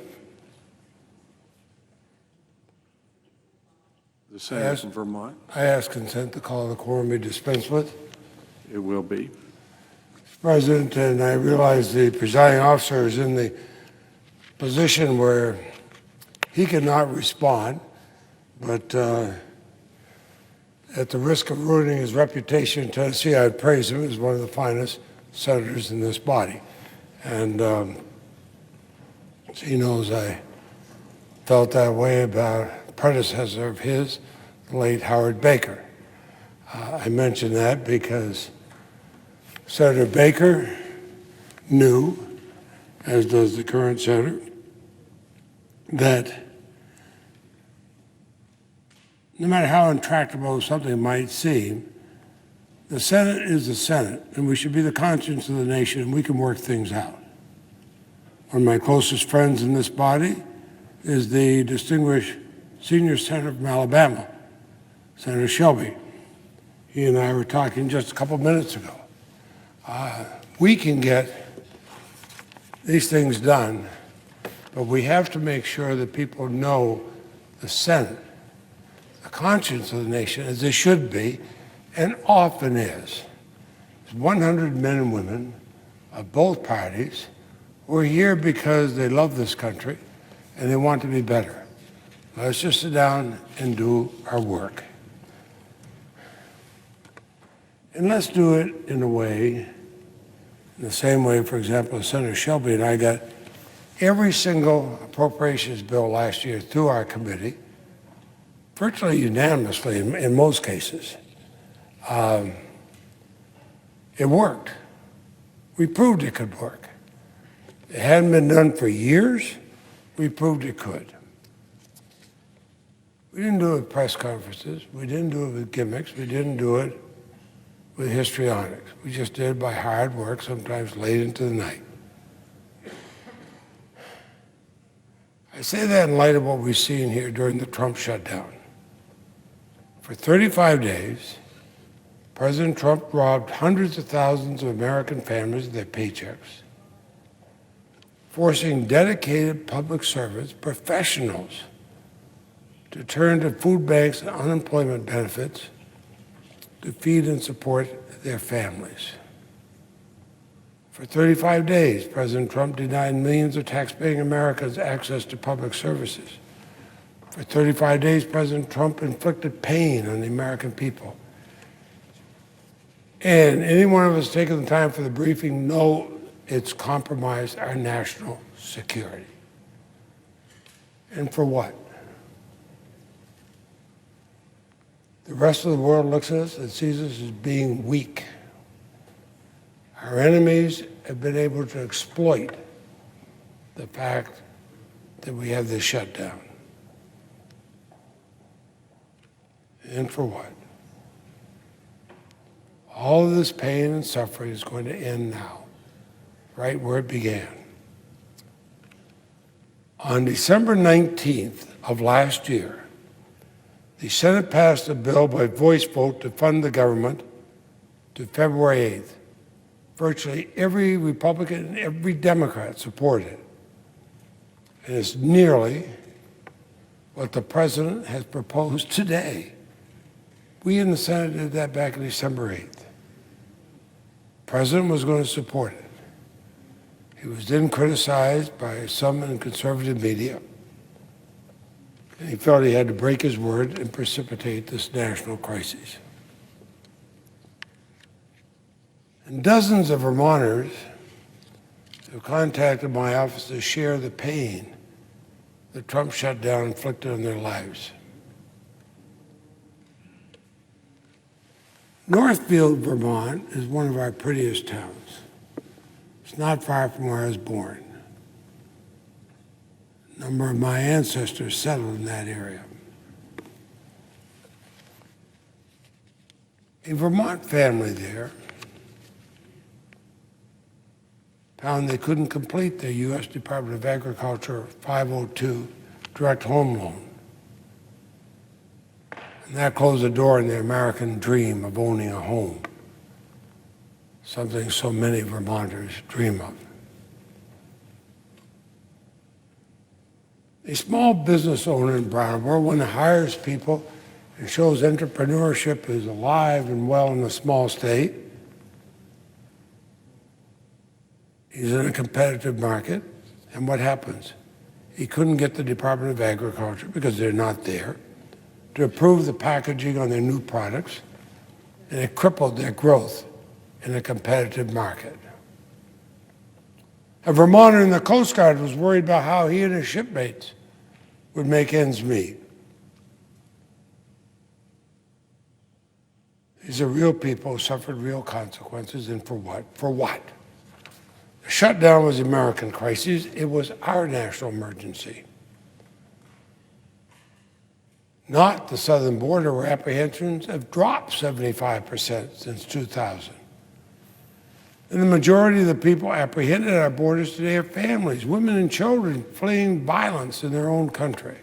The senator from Vermont. I ask consent to call the quorum be dispensed with. It will be. Mr. President, and I realize the presiding officer is in the position where he cannot respond, but at the risk of ruining his reputation in Tennessee, I'd praise him as one of the finest senators in this body. And he knows I felt that way about a predecessor of his, the late Howard Baker. I mention that because Senator Baker knew, as does the current senator, that no matter how intractable something might seem, the Senate is the Senate, and we should be the conscience of the nation, and we can work things out. One of my closest friends in this body is the distinguished senior senator from Alabama, Senator Shelby. He and I were talking just a couple minutes ago. We can get these things done, but we have to make sure that people know the Senate, the conscience of the nation, as they should be, and often is. It's 100 men and women of both parties who are here because they love this country and they want to be better. Let's just sit down and do our work. And let's do it in a way, in the same way, for example, Senator Shelby and I got every single appropriations bill last year through our committee, virtually unanimously in most cases. It worked. We proved it could work. It hadn't been done for years. We proved it could. We didn't do it with press conferences. We didn't do it with gimmicks. We didn't do it with histrionics. We just did it by hard work, sometimes late into the night. I say that in light of what we've seen here during the Trump shutdown. For 35 days, President Trump robbed hundreds of thousands of American families of their paychecks, forcing dedicated public servants, professionals, to turn to food banks and unemployment benefits to feed and support their families. For 35 days, President Trump denied millions of taxpaying Americans access to public services. For 35 days, President Trump inflicted pain on the American people. And any one of us taking the time for the briefing know it's compromised our national security. And for what? The rest of the world looks at us and sees us as being weak. Our enemies have been able to exploit the fact that we have this shutdown. And for what? All of this pain and suffering is going to end now, right where it began. On December 19th of last year, the Senate passed a bill by voice vote to fund the government to February 8th. Virtually every Republican and every Democrat supported it. And it's nearly what the president has proposed today. We in the Senate did that back on December 8th. The president was going to support it. He was then criticized by some in conservative media. And he felt he had to break his word and precipitate this national crisis. And dozens of Vermonters have contacted my office to share the pain the Trump shutdown inflicted on their lives. Northfield, Vermont is one of our prettiest towns. It's not far from where I was born. A number of my ancestors settled in that area. A Vermont family there found they couldn't complete their U.S. Department of Agriculture 502 direct home loan. And that closed the door on the American dream of owning a home, something so many Vermonters dream of. A small business owner in Brattleboro, one that hires people and shows entrepreneurship is alive and well in a small state. He's in a competitive market, and what happens? He couldn't get the Department of Agriculture, because they're not there, to approve the packaging on their new products, and it crippled their growth in a competitive market. A Vermonter in the Coast Guard was worried about how he and his shipmates would make ends meet. These are real people who suffered real consequences, and for what? For what? The shutdown was the American crisis. It was our national emergency, not the southern border, where apprehensions have dropped 75% since 2000. And the majority of the people apprehended at our borders today are families, women and children fleeing violence in their own country.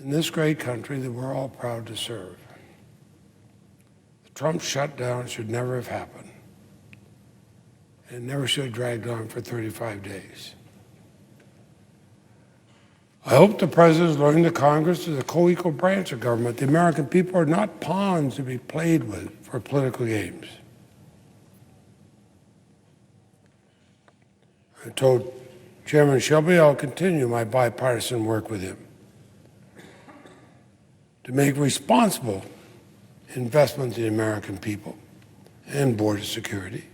In this great country that we're all proud to serve, the Trump shutdown should never have happened. It never should have dragged on for 35 days. I hope the President is learning that Congress is a co-equal branch of government. The American people are not pawns to be played with for political games. I told Chairman Shelby I'll continue my bipartisan work with him to make responsible investments in the American people and border security.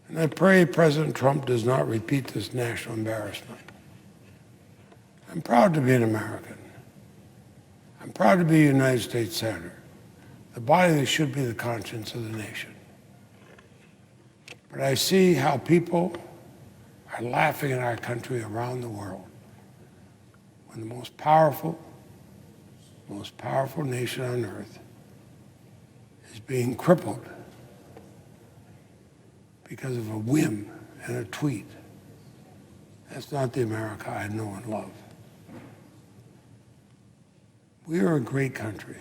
And I pray President Trump does not repeat this national embarrassment. I'm proud to be an American. I'm proud to be a United States Senator, the body that should be the conscience of the nation. But I see how people are laughing at our country around the world when the most powerful nation on earth is being crippled because of a whim and a tweet. That's not the America I know and love. We are a great country.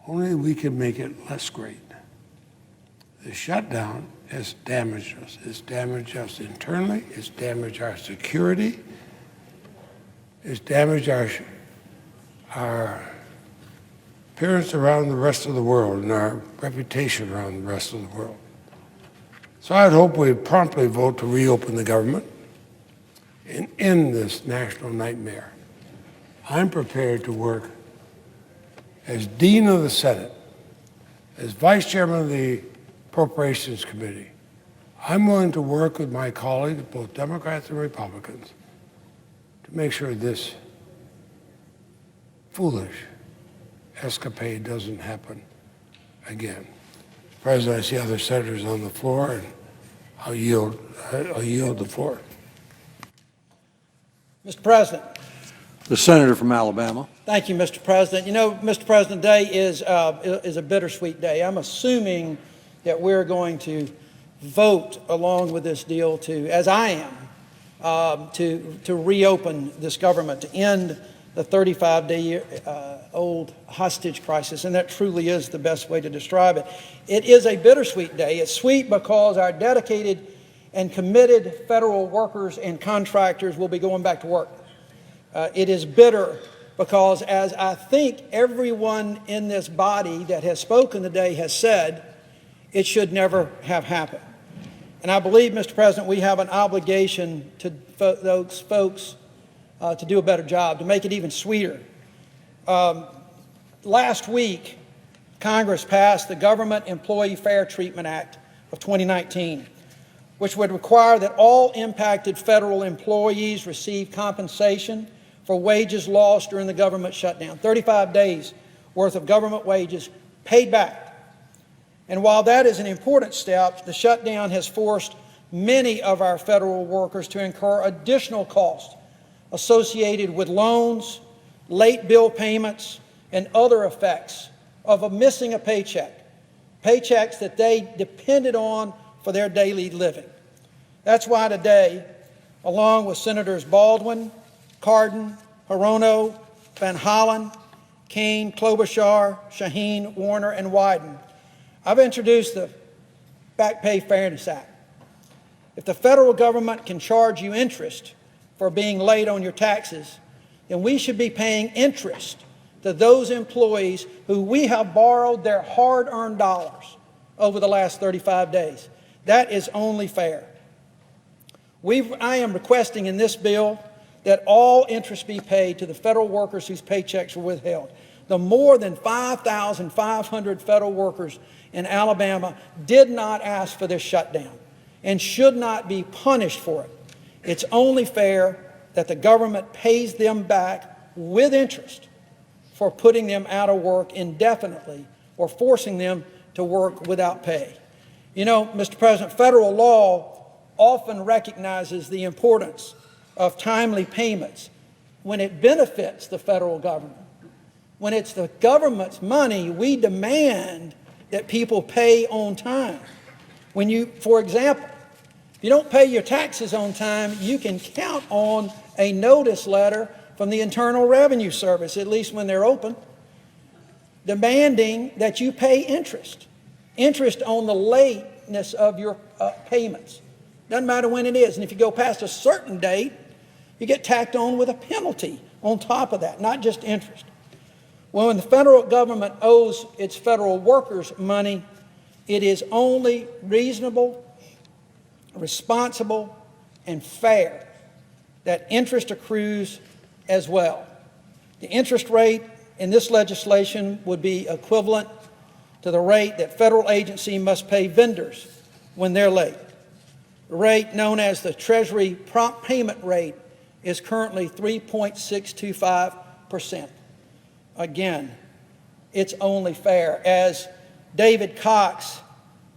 Only we can make it less great. The shutdown has damaged us. It's damaged us internally. It's damaged our security. It's damaged our appearance around the rest of the world and our reputation around the rest of the world. So I'd hope we'd promptly vote to reopen the government and end this national nightmare. I'm prepared to work as Dean of the Senate, as Vice Chairman of the Appropriations Committee. I'm willing to work with my colleagues, both Democrats and Republicans, to make sure this foolish escapade doesn't happen again. President, I see other senators on the floor, and I'll yield the floor. Mr. President. The senator from Alabama. Thank you, Mr. President. You know, Mr. President, today is a bittersweet day. I'm assuming that we're going to vote along with this deal to, as I am, to reopen this government, to end the 35-day-old hostage crisis, and that truly is the best way to describe it. It is a bittersweet day. It's sweet because our dedicated and committed federal workers and contractors will be going back to work. It is bitter because, as I think everyone in this body that has spoken today has said, it should never have happened. And I believe, Mr. President, we have an obligation to those folks to do a better job, to make it even sweeter. Last week, Congress passed the Government Employee Fair Treatment Act of 2019, which would require that all impacted federal employees receive compensation for wages lost during the government shutdown, 35 days worth of government wages paid back. And while that is an important step, the shutdown has forced many of our federal workers to incur additional costs associated with loans, late bill payments, and other effects of missing a paycheck, paychecks that they depended on for their daily living. That's why today, along with Senators Baldwin, Cardin, Hirono, Van Hollen, Kane, Klobuchar, Shaheen, Warner, and Wyden, I've introduced the Back Pay Fairness Act. If the federal government can charge you interest for being late on your taxes, then we should be paying interest to those employees who we have borrowed their hard-earned dollars over the last 35 days. That is only fair. I am requesting in this bill that all interest be paid to the federal workers whose paychecks were withheld. The more than 5,500 federal workers in Alabama did not ask for this shutdown and should not be punished for it. It's only fair that the government pays them back with interest for putting them out of work indefinitely or forcing them to work without pay. You know, Mr. President, federal law often recognizes the importance of timely payments when it benefits the federal government. When it's the government's money, we demand that people pay on time. When you, for example, if you don't pay your taxes on time, you can count on a notice letter from the Internal Revenue Service, at least when they're open, demanding that you pay interest on the lateness of your payments. Doesn't matter when it is. And if you go past a certain date, you get tacked on with a penalty on top of that, not just interest. Well, when the federal government owes its federal workers money, it is only reasonable, responsible, and fair that interest accrues as well. The interest rate in this legislation would be equivalent to the rate that federal agency must pay vendors when they're late. The rate known as the Treasury prompt payment rate is currently 3.625%. Again, it's only fair. As David Cox,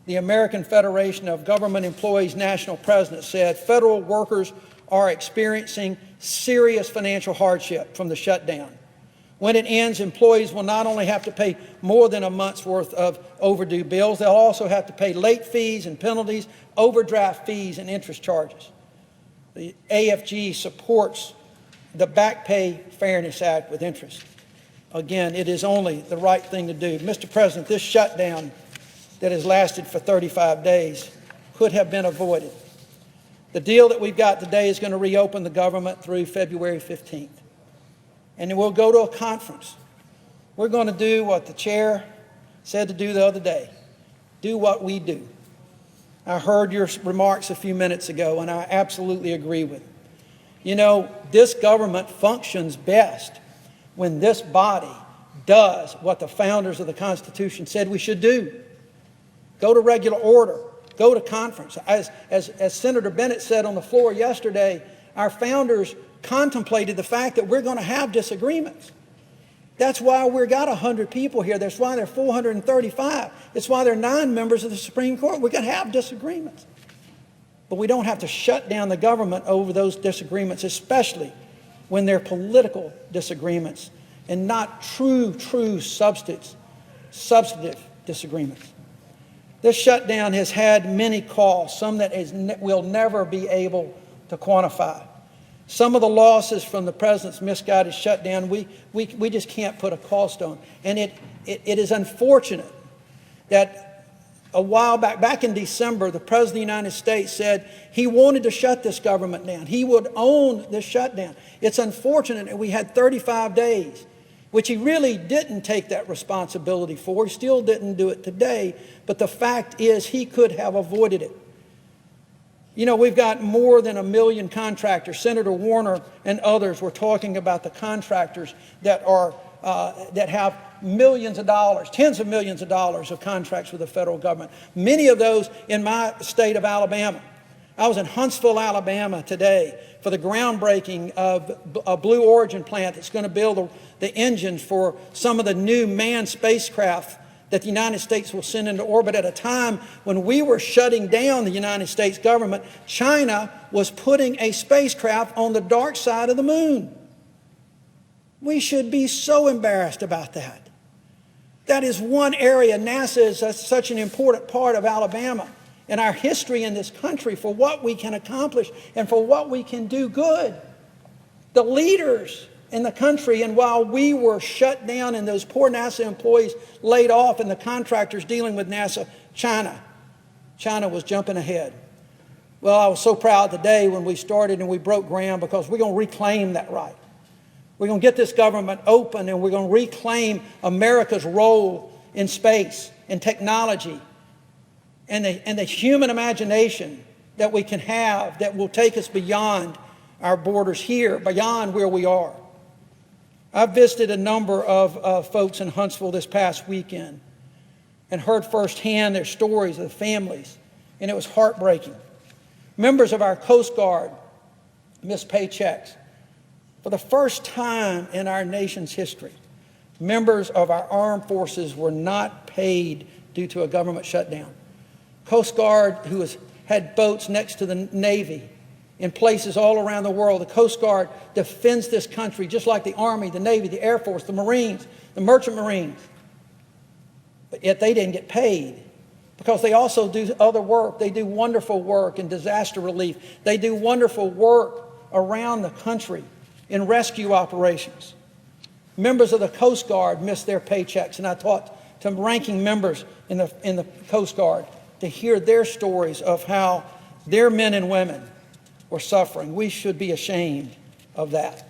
the American Federation of Government Employees National President, said, federal workers are experiencing serious financial hardship from the shutdown. When it ends, employees will not only have to pay more than a month's worth of overdue bills, they'll also have to pay late fees and penalties, overdraft fees, and interest charges. The AFG supports the Back Pay Fairness Act with interest. Again, it is only the right thing to do. Mr. President, this shutdown that has lasted for 35 days could have been avoided. The deal that we've got today is going to reopen the government through February 15th. And then we'll go to a conference. We're going to do what the chair said to do the other day. Do what we do. I heard your remarks a few minutes ago, and I absolutely agree with them. You know, this government functions best when this body does what the founders of the Constitution said we should do. Go to regular order. Go to conference. As Senator Bennett said on the floor yesterday, our founders contemplated the fact that we're going to have disagreements. That's why we've got 100 people here. That's why there are 435. It's why there are 9 members of the Supreme Court. We're going to have disagreements. But we don't have to shut down the government over those disagreements, especially when they're political disagreements and not true substantive disagreements. This shutdown has had many costs, some that we'll never be able to quantify. Some of the losses from the president's misguided shutdown, we just can't put a cost on. And it is unfortunate that a while back in December, the President of the United States said he wanted to shut this government down. He would own this shutdown. It's unfortunate that we had 35 days, which he really didn't take that responsibility for. He still didn't do it today. But the fact is he could have avoided it. You know, we've got more than 1 million contractors. Senator Warner and others were talking about the contractors that have millions of dollars, tens of millions of dollars of contracts with the federal government. Many of those in my state of Alabama. I was in Huntsville, Alabama today for the groundbreaking of a Blue Origin plant that's going to build the engines for some of the new manned spacecraft that the United States will send into orbit at a time when we were shutting down the United States government. China was putting a spacecraft on the dark side of the moon. We should be so embarrassed about that. That is one area. NASA is such an important part of Alabama and our history in this country for what we can accomplish and for what we can do good. The leaders in the country, and while we were shut down and those poor NASA employees laid off and the contractors dealing with NASA, China was jumping ahead. Well, I was so proud today when we started and we broke ground, because we're going to reclaim that right. We're going to get this government open, and we're going to reclaim America's role in space and technology and the human imagination that we can have that will take us beyond our borders here, beyond where we are. I've visited a number of folks in Huntsville this past weekend and heard firsthand their stories of the families, and it was heartbreaking. Members of our Coast Guard missed paychecks. For the first time in our nation's history, members of our armed forces were not paid due to a government shutdown. Coast Guard, who had boats next to the Navy in places all around the world. The Coast Guard defends this country just like the Army, the Navy, the Air Force, the Marines, the Merchant Marines. But yet they didn't get paid, because they also do other work. They do wonderful work in disaster relief. They do wonderful work around the country in rescue operations. Members of the Coast Guard missed their paychecks, and I talked to ranking members in the Coast Guard to hear their stories of how their men and women were suffering. We should be ashamed of that.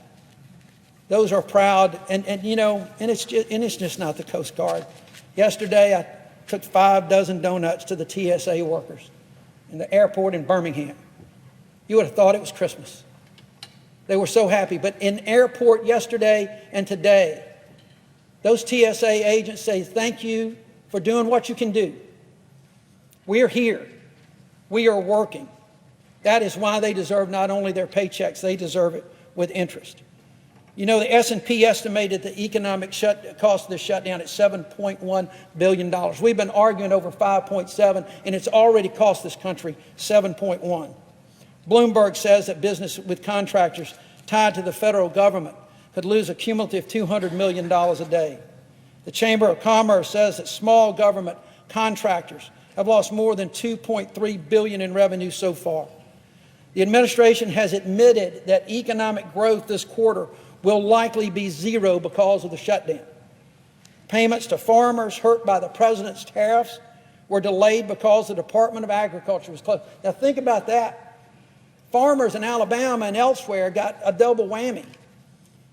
Those are proud, and it's just not the Coast Guard. Yesterday, I took 5 dozen donuts to the TSA workers in the airport in Birmingham. You would have thought it was Christmas. They were so happy. But in airport yesterday and today, those TSA agents say, thank you for doing what you can do. We are here. We are working. That is why they deserve not only their paychecks, they deserve it with interest. You know, the S&P estimated the economic cost of this shutdown at $7.1 billion. We've been arguing over 5.7, and it's already cost this country 7.1. Bloomberg says that business with contractors tied to the federal government could lose a cumulative $200 million a day. The Chamber of Commerce says that small government contractors have lost more than $2.3 billion in revenue so far. The administration has admitted that economic growth this quarter will likely be zero because of the shutdown. Payments to farmers hurt by the president's tariffs were delayed because the Department of Agriculture was closed. Now think about that. Farmers in Alabama and elsewhere got a double whammy.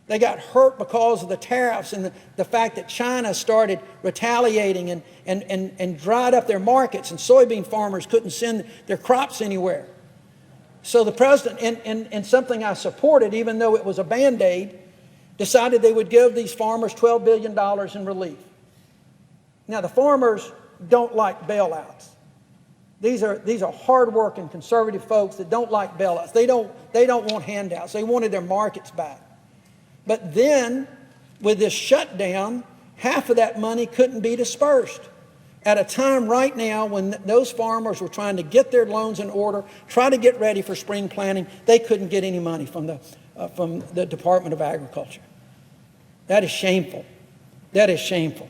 They got hurt because of the tariffs and the fact that China started retaliating and dried up their markets, and soybean farmers couldn't send their crops anywhere. So the president, in something I supported, even though it was a Band-Aid, decided they would give these farmers $12 billion in relief. Now, the farmers don't like bailouts. These are hard-working conservative folks that don't like bailouts. They don't want handouts. They wanted their markets back. But then, with this shutdown, half of that money couldn't be dispersed. At a time right now when those farmers were trying to get their loans in order, try to get ready for spring planting, they couldn't get any money from the Department of Agriculture. That is shameful. That is shameful.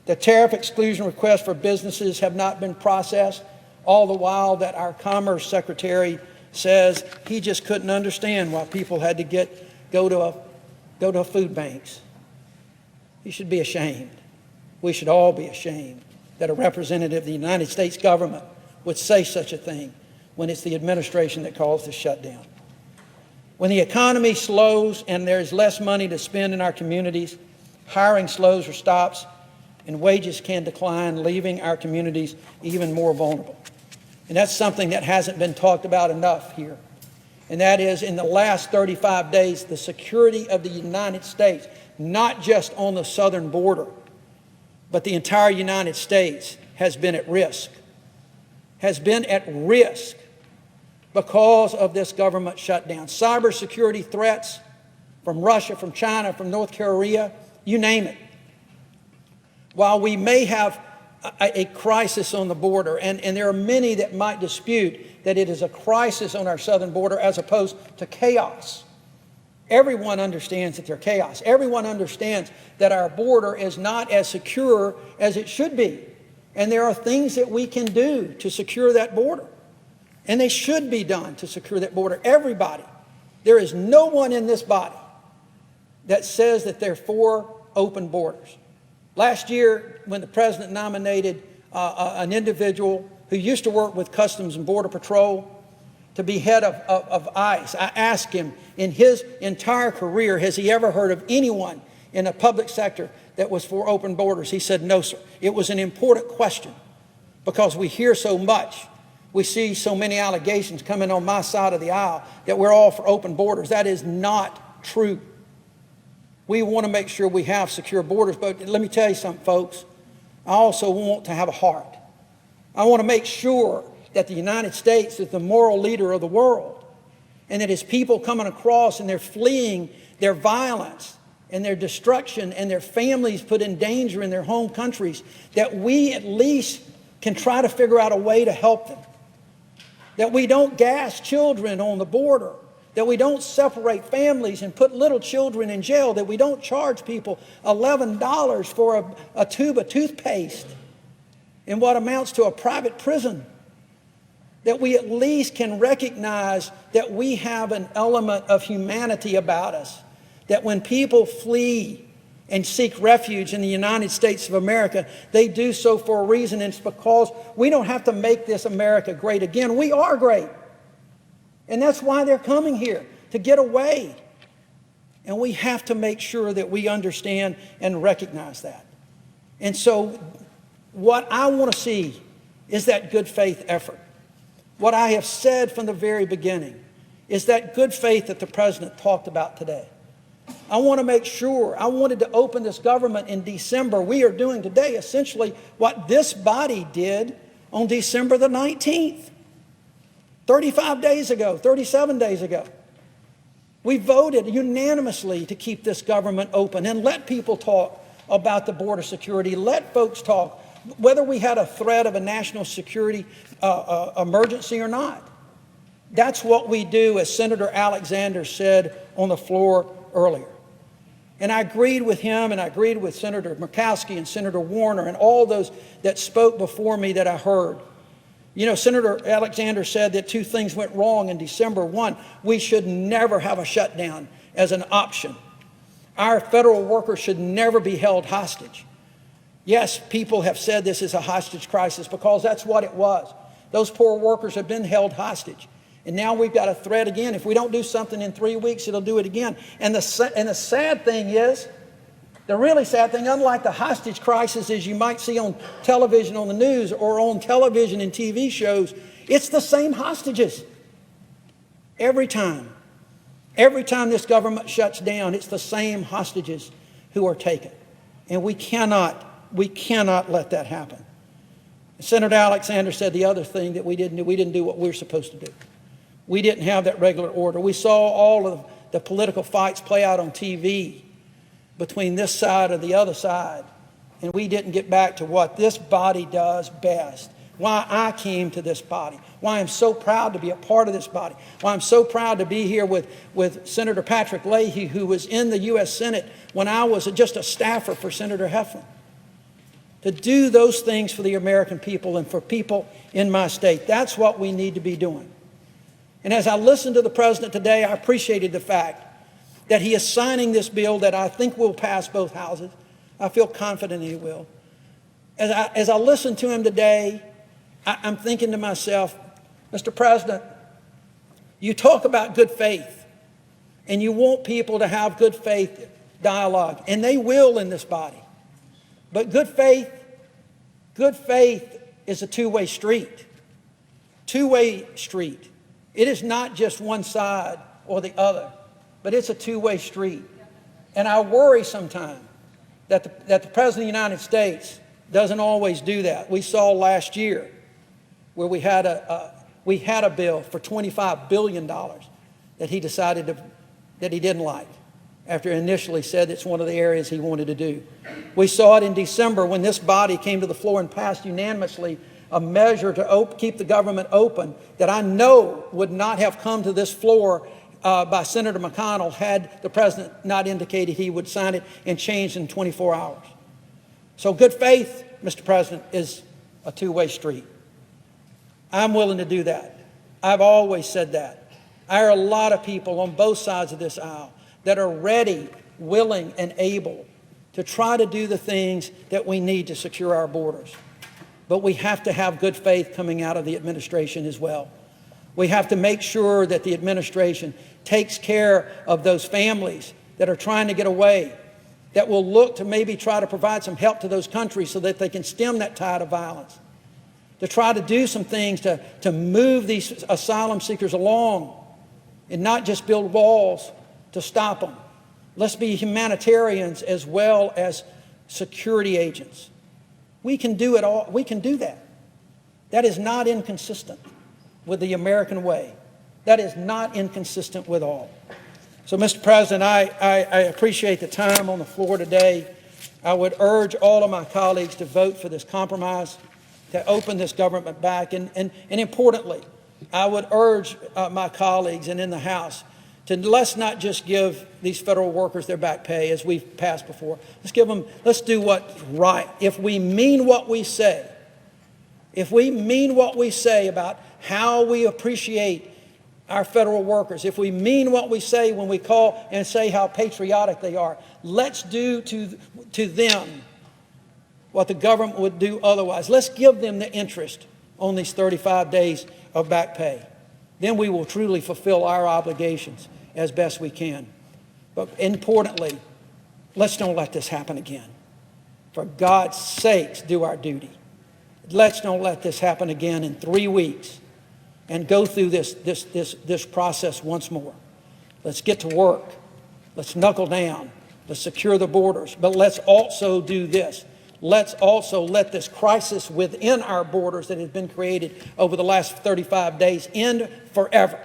The tariff exclusion requests for businesses have not been processed, all the while that our Commerce Secretary says he just couldn't understand why people had to go to food banks. He should be ashamed. We should all be ashamed that a representative of the United States government would say such a thing when it's the administration that calls the shutdown. When the economy slows and there's less money to spend in our communities, hiring slows or stops, and wages can decline, leaving our communities even more vulnerable. And that's something that hasn't been talked about enough here. And that is, in the last 35 days, the security of the United States, not just on the southern border, but the entire United States has been at risk. Has been at risk because of this government shutdown. Cybersecurity threats from Russia, from China, from North Korea, you name it. While we may have a crisis on the border, and there are many that might dispute that it is a crisis on our southern border as opposed to chaos. Everyone understands that there's chaos. Everyone understands that our border is not as secure as it should be. And there are things that we can do to secure that border. And they should be done to secure that border. Everybody. There is no one in this body that says that they're for open borders. Last year, when the president nominated an individual who used to work with Customs and Border Patrol, to be head of ICE. I asked him, in his entire career, has he ever heard of anyone in the public sector that was for open borders? He said, no, sir. It was an important question because we hear so much. We see so many allegations coming on my side of the aisle that we're all for open borders. That is not true. We want to make sure we have secure borders, but let me tell you something, folks. I also want to have a heart. I want to make sure that the United States is the moral leader of the world, and that as people coming across and they're fleeing their violence and their destruction and their families put in danger in their home countries, that we at least can try to figure out a way to help them. That we don't gas children on the border, that we don't separate families and put little children in jail, that we don't charge people $11 for a tube of toothpaste in what amounts to a private prison. That we at least can recognize that we have an element of humanity about us. That when people flee and seek refuge in the United States of America, they do so for a reason, and it's because we don't have to make this America great again. We are great. And that's why they're coming here, to get away. And we have to make sure that we understand and recognize that. And so what I want to see is that good faith effort. What I have said from the very beginning is that good faith that the President talked about today. I want to make sure, I wanted to open this government in December. We are doing today essentially what this body did on December the 19th. 35 days ago, 37 days ago. We voted unanimously to keep this government open and let people talk about the border security, let folks talk, whether we had a threat of a national security emergency or not. That's what we do, as Senator Alexander said on the floor earlier. And I agreed with him, and I agreed with Senator Murkowski and Senator Warner and all those that spoke before me that I heard. You know, Senator Alexander said that two things went wrong in December. One, we should never have a shutdown as an option. Our federal workers should never be held hostage. Yes, people have said this is a hostage crisis because that's what it was. Those poor workers have been held hostage. And now we've got a threat again. If we don't do something in 3 weeks, it'll do it again. And the sad thing is, the really sad thing, unlike the hostage crisis as you might see on television on the news or on television and TV shows, it's the same hostages. Every time this government shuts down, it's the same hostages who are taken. And we cannot let that happen. Senator Alexander said the other thing that we didn't do what we were supposed to do. We didn't have that regular order. We saw all of the political fights play out on TV between this side or the other side, and we didn't get back to what this body does best. Why I came to this body, why I'm so proud to be a part of this body, why I'm so proud to be here with Senator Patrick Leahy, who was in the U.S. Senate when I was just a staffer for Senator Heflin. To do those things for the American people and for people in my state. That's what we need to be doing. And as I listened to the President today, I appreciated the fact that he is signing this bill that I think will pass both houses. I feel confident he will. As I listen to him today, I'm thinking to myself, Mr. President, you talk about good faith, and you want people to have good faith dialogue, and they will in this body. But good faith is a two-way street. Two-way street. It is not just one side or the other, but it's a two-way street. And I worry sometimes that the President of the United States doesn't always do that. We saw last year where we had a bill for $25 billion that he decided that he didn't like, after initially said it's one of the areas he wanted to do. We saw it in December when this body came to the floor and passed unanimously a measure to keep the government open that I know would not have come to this floor by Senator McConnell had the President not indicated he would sign it and change in 24 hours. So good faith, Mr. President, is a two-way street. I'm willing to do that. I've always said that. There are a lot of people on both sides of this aisle that are ready, willing, and able to try to do the things that we need to secure our borders. But we have to have good faith coming out of the administration as well. We have to make sure that the administration takes care of those families that are trying to get away, that will look to maybe try to provide some help to those countries so that they can stem that tide of violence, to try to do some things to move these asylum seekers along and not just build walls to stop them. Let's be humanitarians as well as security agents. We can do it all. We can do that. That is not inconsistent with the American way. That is not inconsistent with all. So, Mr. President, I appreciate the time on the floor today. I would urge all of my colleagues to vote for this compromise, to open this government back. And importantly, I would urge my colleagues and in the House to let's not just give these federal workers their back pay as we've passed before. Let's do what's right. If we mean what we say, about how we appreciate our federal workers, if we mean what we say when we call and say how patriotic they are, let's do to them what the government would do otherwise. Let's give them the interest on these 35 days of back pay. Then we will truly fulfill our obligations as best we can. But importantly, let's don't let this happen again. For God's sakes, do our duty. Let's don't let this happen again in 3 weeks and go through this process once more. Let's get to work. Let's knuckle down. Let's secure the borders. But let's also do this. Let's also let this crisis within our borders that has been created over the last 35 days end forever.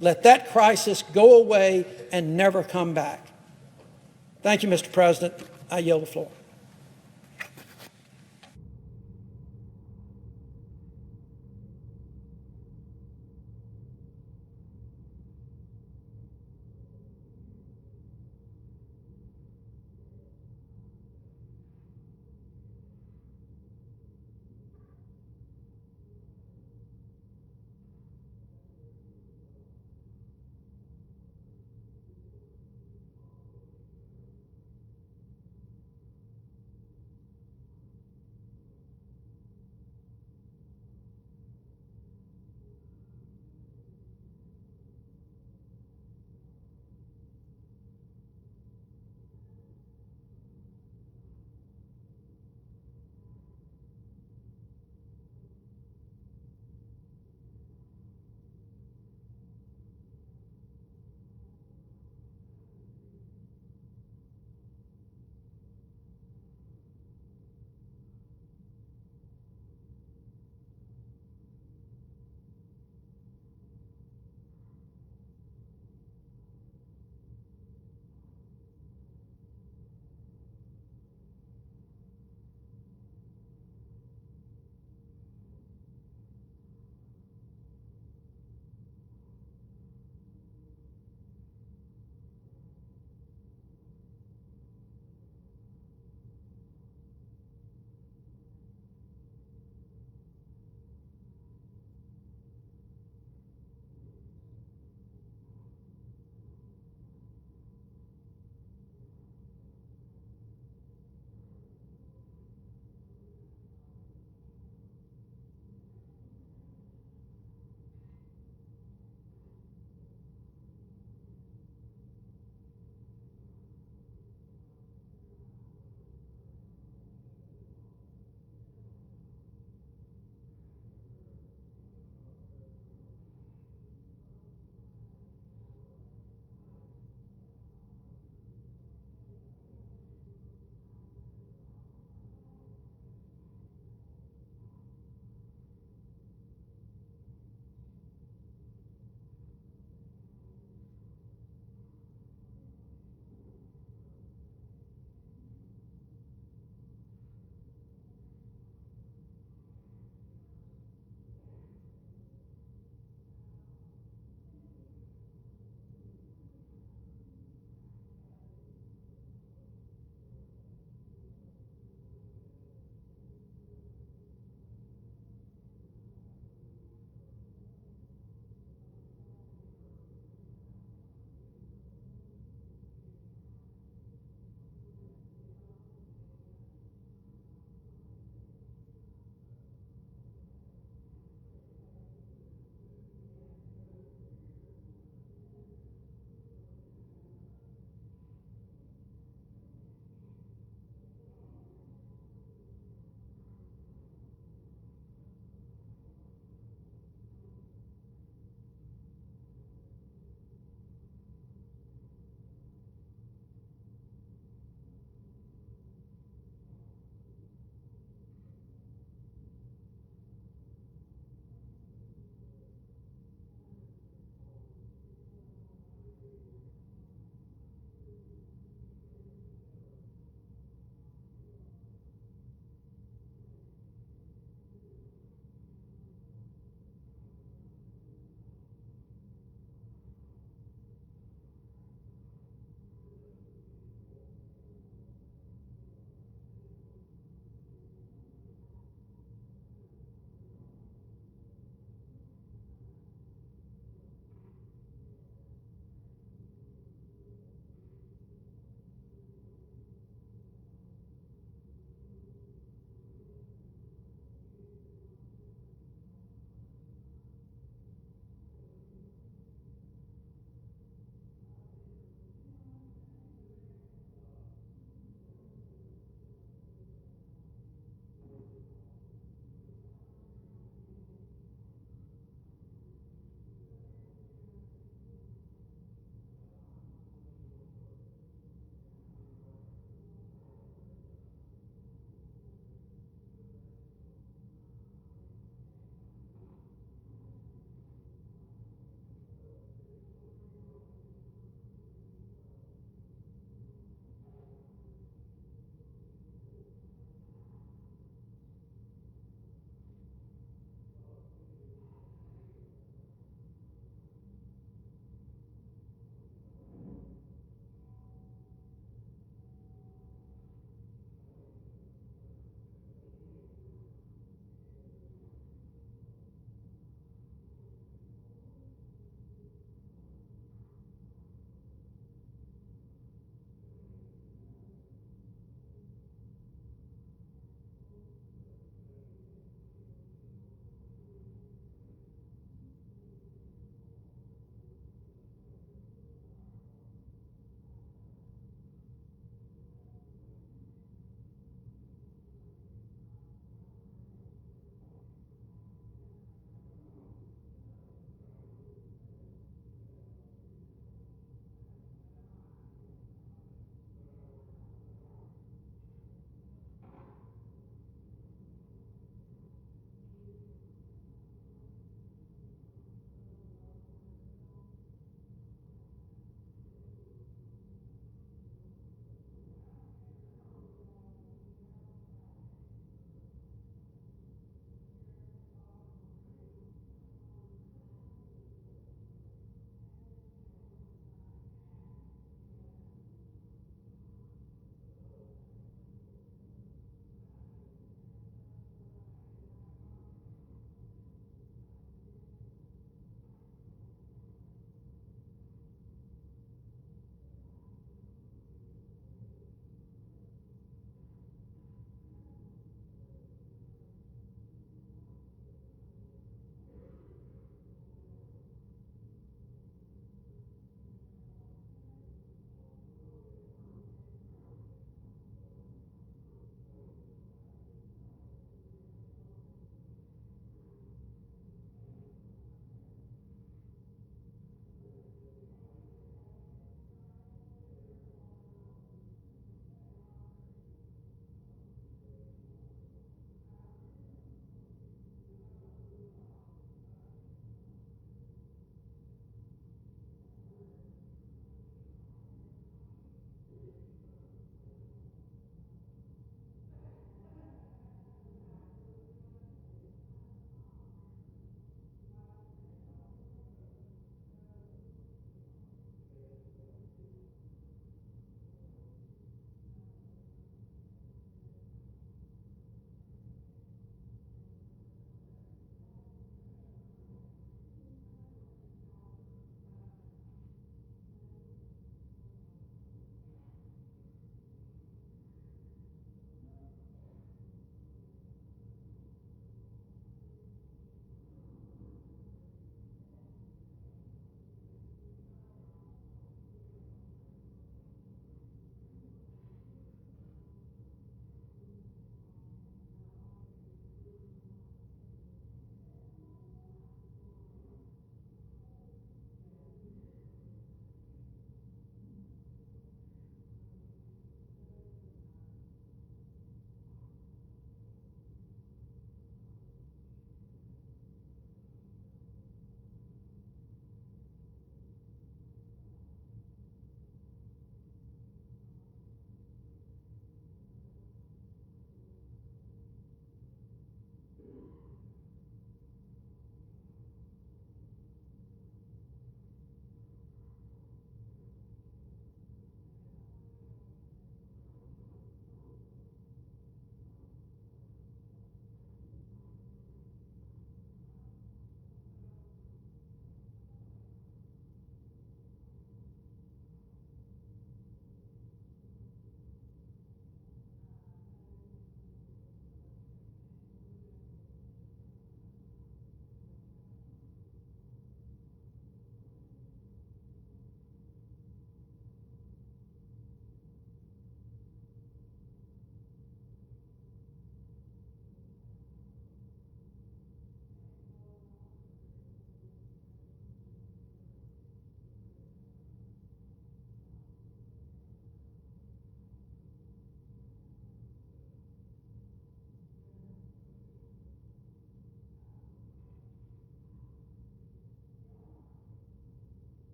Let that crisis go away and never come back. Thank you, Mr. President. I yield the floor.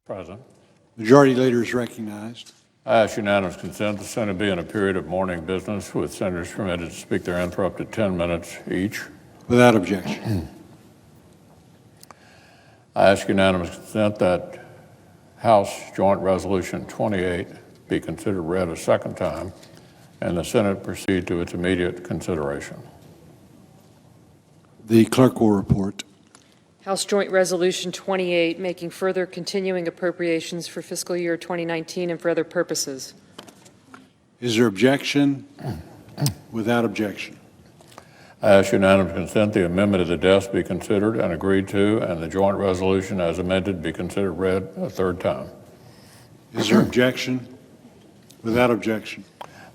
President. Majority Leader is recognized. I ask unanimous consent the Senate be in a period of morning business with senators permitted to speak therein for up to 10 minutes each. Without objection. I ask unanimous consent that House Joint Resolution 28 be considered read a second time and the Senate proceed to its immediate consideration. The clerk will report. House Joint Resolution 28, making further continuing appropriations for fiscal year 2019 and for other purposes. Is there objection? Without objection. I ask unanimous consent the amendment of the desk be considered and agreed to, and the joint resolution as amended be considered read a third time. Is there objection? Without objection.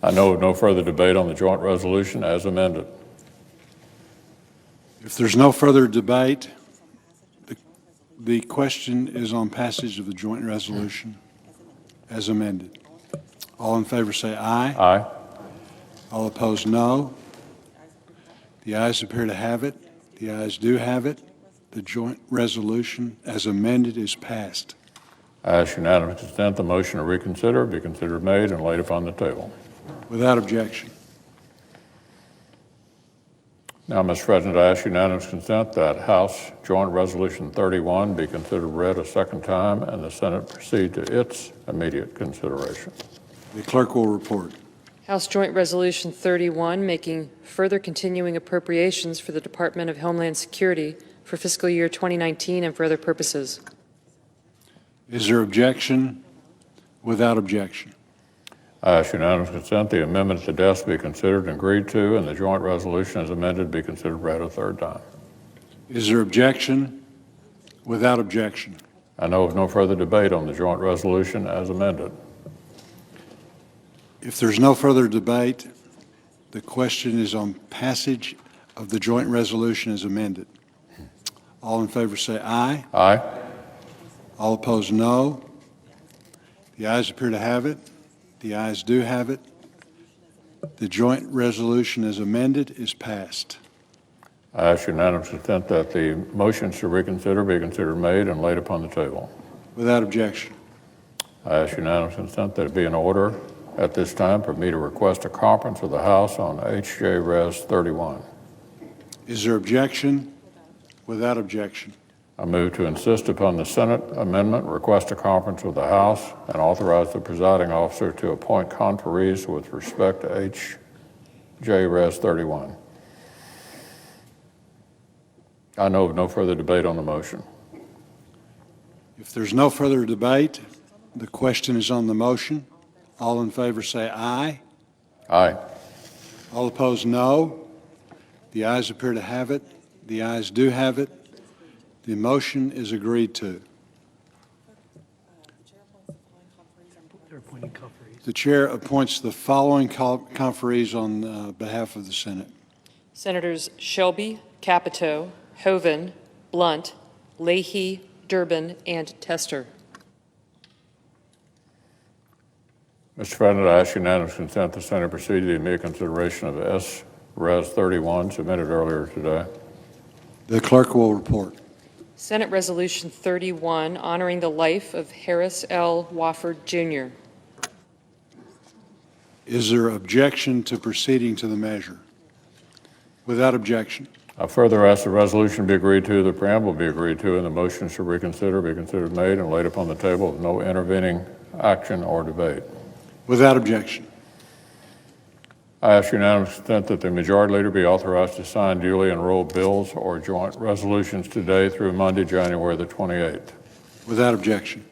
I know of no further debate on the joint resolution as amended. If there's no further debate, the question is on passage of the joint resolution as amended. All in favor say aye. Aye. All opposed, no. The ayes appear to have it. The ayes do have it. The joint resolution as amended is passed. I ask unanimous consent the motion to reconsider be considered made and laid upon the table. Without objection. Now, Mr. President, I ask unanimous consent that House Joint Resolution 31 be considered read a second time and the Senate proceed to its immediate consideration. The clerk will report. House Joint Resolution 31, making further continuing appropriations for the Department of Homeland Security for fiscal year 2019 and for other purposes. Is there objection? Without objection. I ask unanimous consent the amendment at the desk be considered and agreed to, and the joint resolution as amended be considered read a third time. Is there objection? Without objection. I know of no further debate on the joint resolution as amended. If there's no further debate, the question is on passage of the joint resolution as amended. All in favor say aye. Aye. All opposed, no. The ayes appear to have it. The ayes do have it. The joint resolution as amended is passed. I ask unanimous consent that the motions to reconsider be considered made and laid upon the table. Without objection. I ask unanimous consent that it be in order at this time for me to request a conference with the House on H.J. Res. 31. Is there objection? Without objection. I move to insist upon the Senate amendment, request a conference with the House, and authorize the presiding officer to appoint conferees with respect to H.J. Res. 31. I know of no further debate on the motion. If there's no further debate, the question is on the motion. All in favor say aye. Aye. All opposed, no. The ayes appear to have it. The ayes do have it. The motion is agreed to. The chair appoints the following conferees on behalf of the Senate. Senators Shelby, Capito, Hoeven, Blunt, Leahy, Durbin, and Tester. Mr. President, I ask unanimous consent the Senate proceed to the immediate consideration of S. Res. 31 submitted earlier today. The clerk will report. Senate Resolution 31, honoring the life of Harris L. Wofford, Jr. Is there objection to proceeding to the measure? Without objection. I further ask the resolution be agreed to, the preamble be agreed to, and the motions to reconsider be considered made and laid upon the table with no intervening action or debate. Without objection. I ask unanimous consent that the majority leader be authorized to sign duly enrolled bills or joint resolutions today through Monday, January the 28th. Without objection.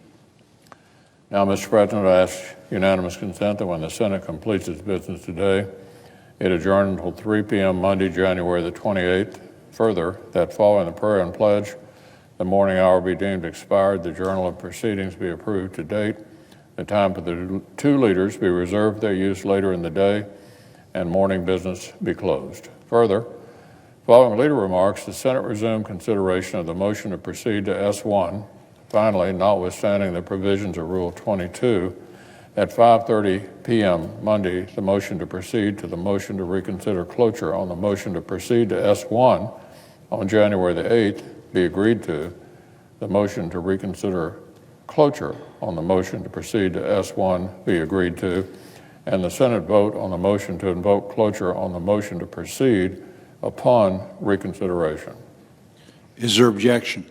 Now, Mr. President, I ask unanimous consent that when the Senate completes its business today, it adjourn until 3 p.m. Monday, January the 28th. Further, that following the prayer and pledge, the morning hour be deemed expired, the journal of proceedings be approved to date, the time for the two leaders be reserved their use later in the day, and morning business be closed. Further, following leader remarks, the Senate resume consideration of the motion to proceed to S1. Finally, notwithstanding the provisions of Rule 22, at 5:30 p.m. Monday, the motion to proceed to the motion to reconsider cloture on the motion to proceed to S1 on January the 8th be agreed to. The motion to reconsider cloture on the motion to proceed to S1 be agreed to, and the Senate vote on the motion to invoke cloture on the motion to proceed upon reconsideration. Is there objection?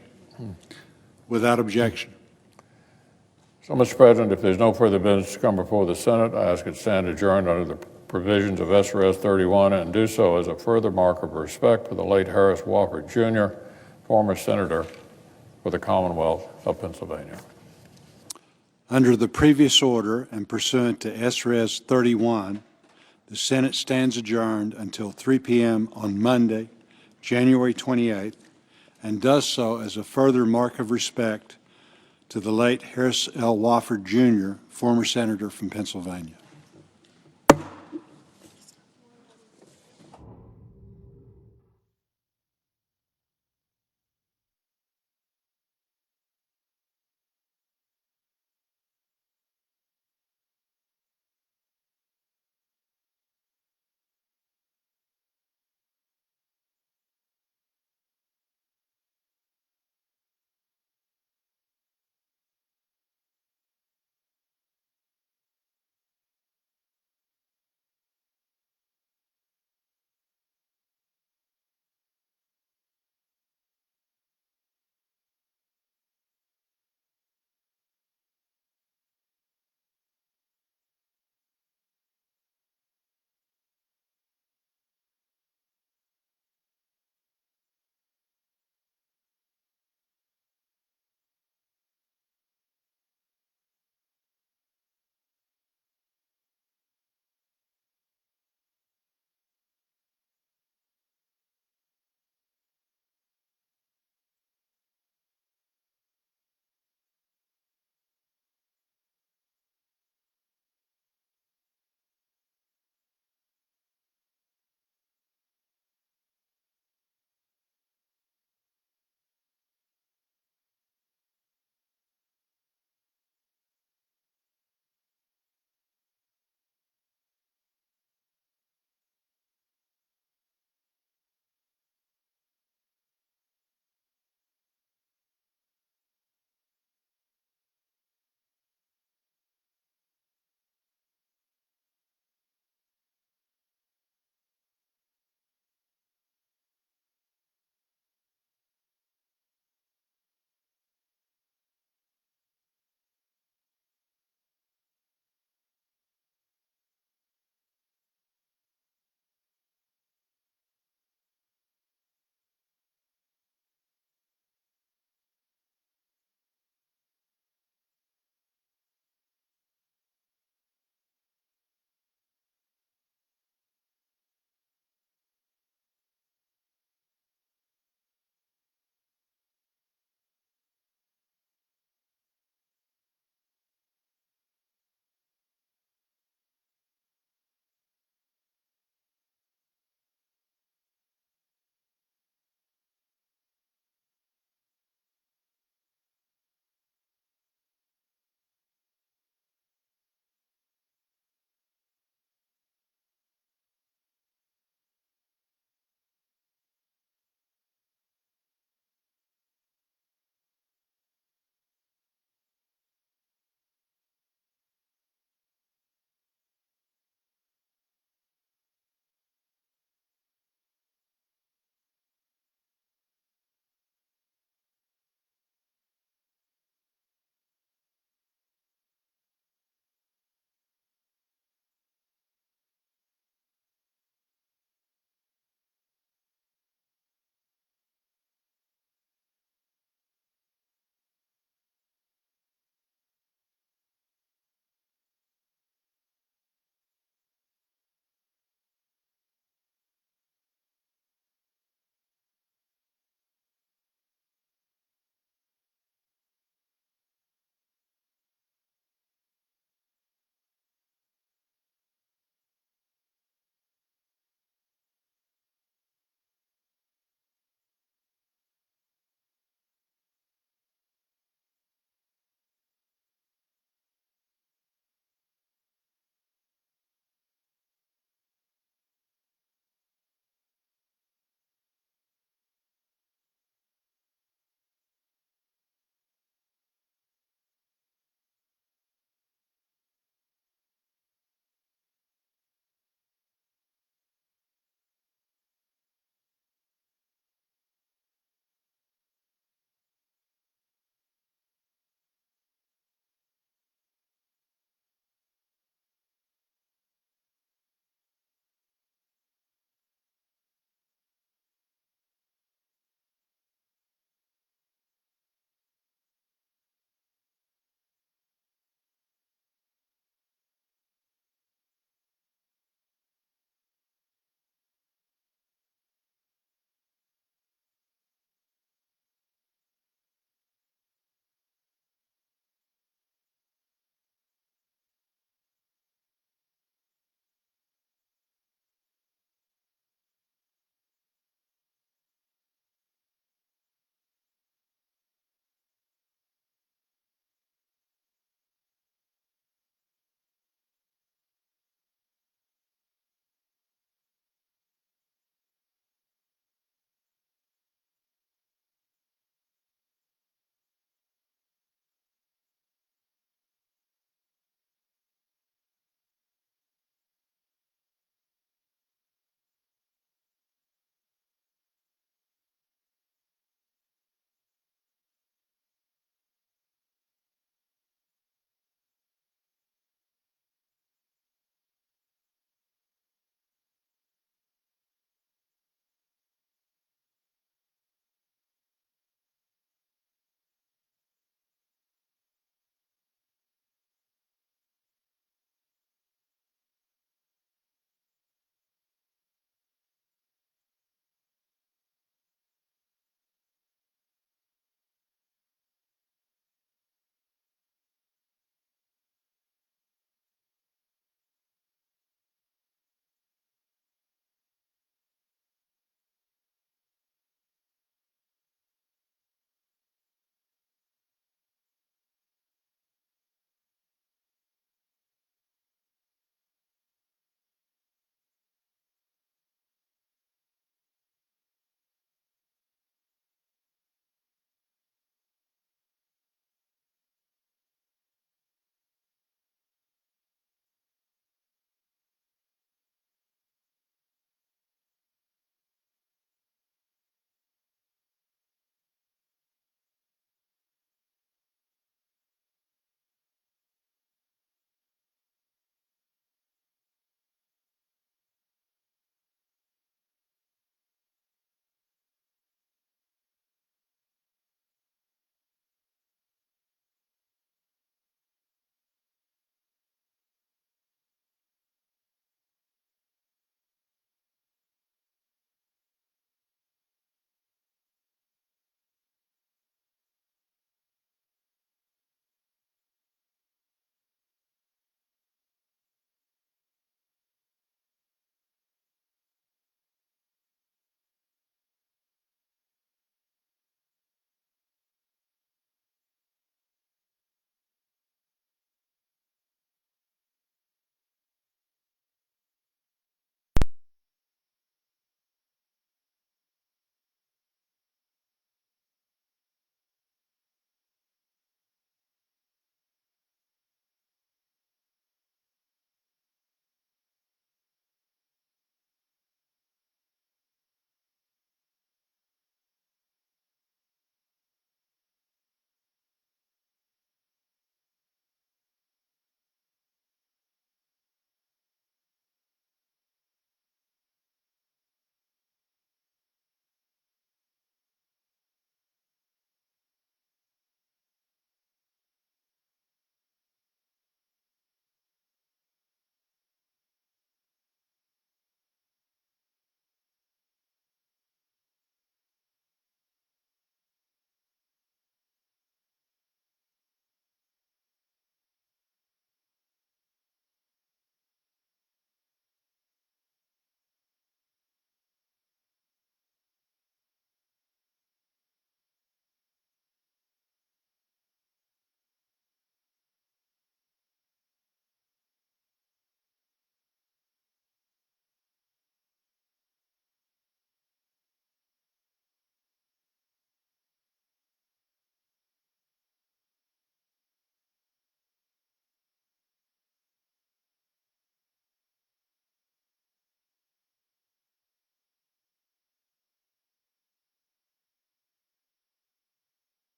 Without objection. So, Mr. President, if there's no further business to come before the Senate, I ask it stand adjourned under the provisions of SRS 31 and do so as a further mark of respect for the late Harris Wofford Jr., former Senator for the Commonwealth of Pennsylvania. Under the previous order and pursuant to SRS 31, the Senate stands adjourned until 3 p.m. on Monday, January 28th, and does so as a further mark of respect to the late Harris L. Wofford Jr., former Senator from Pennsylvania.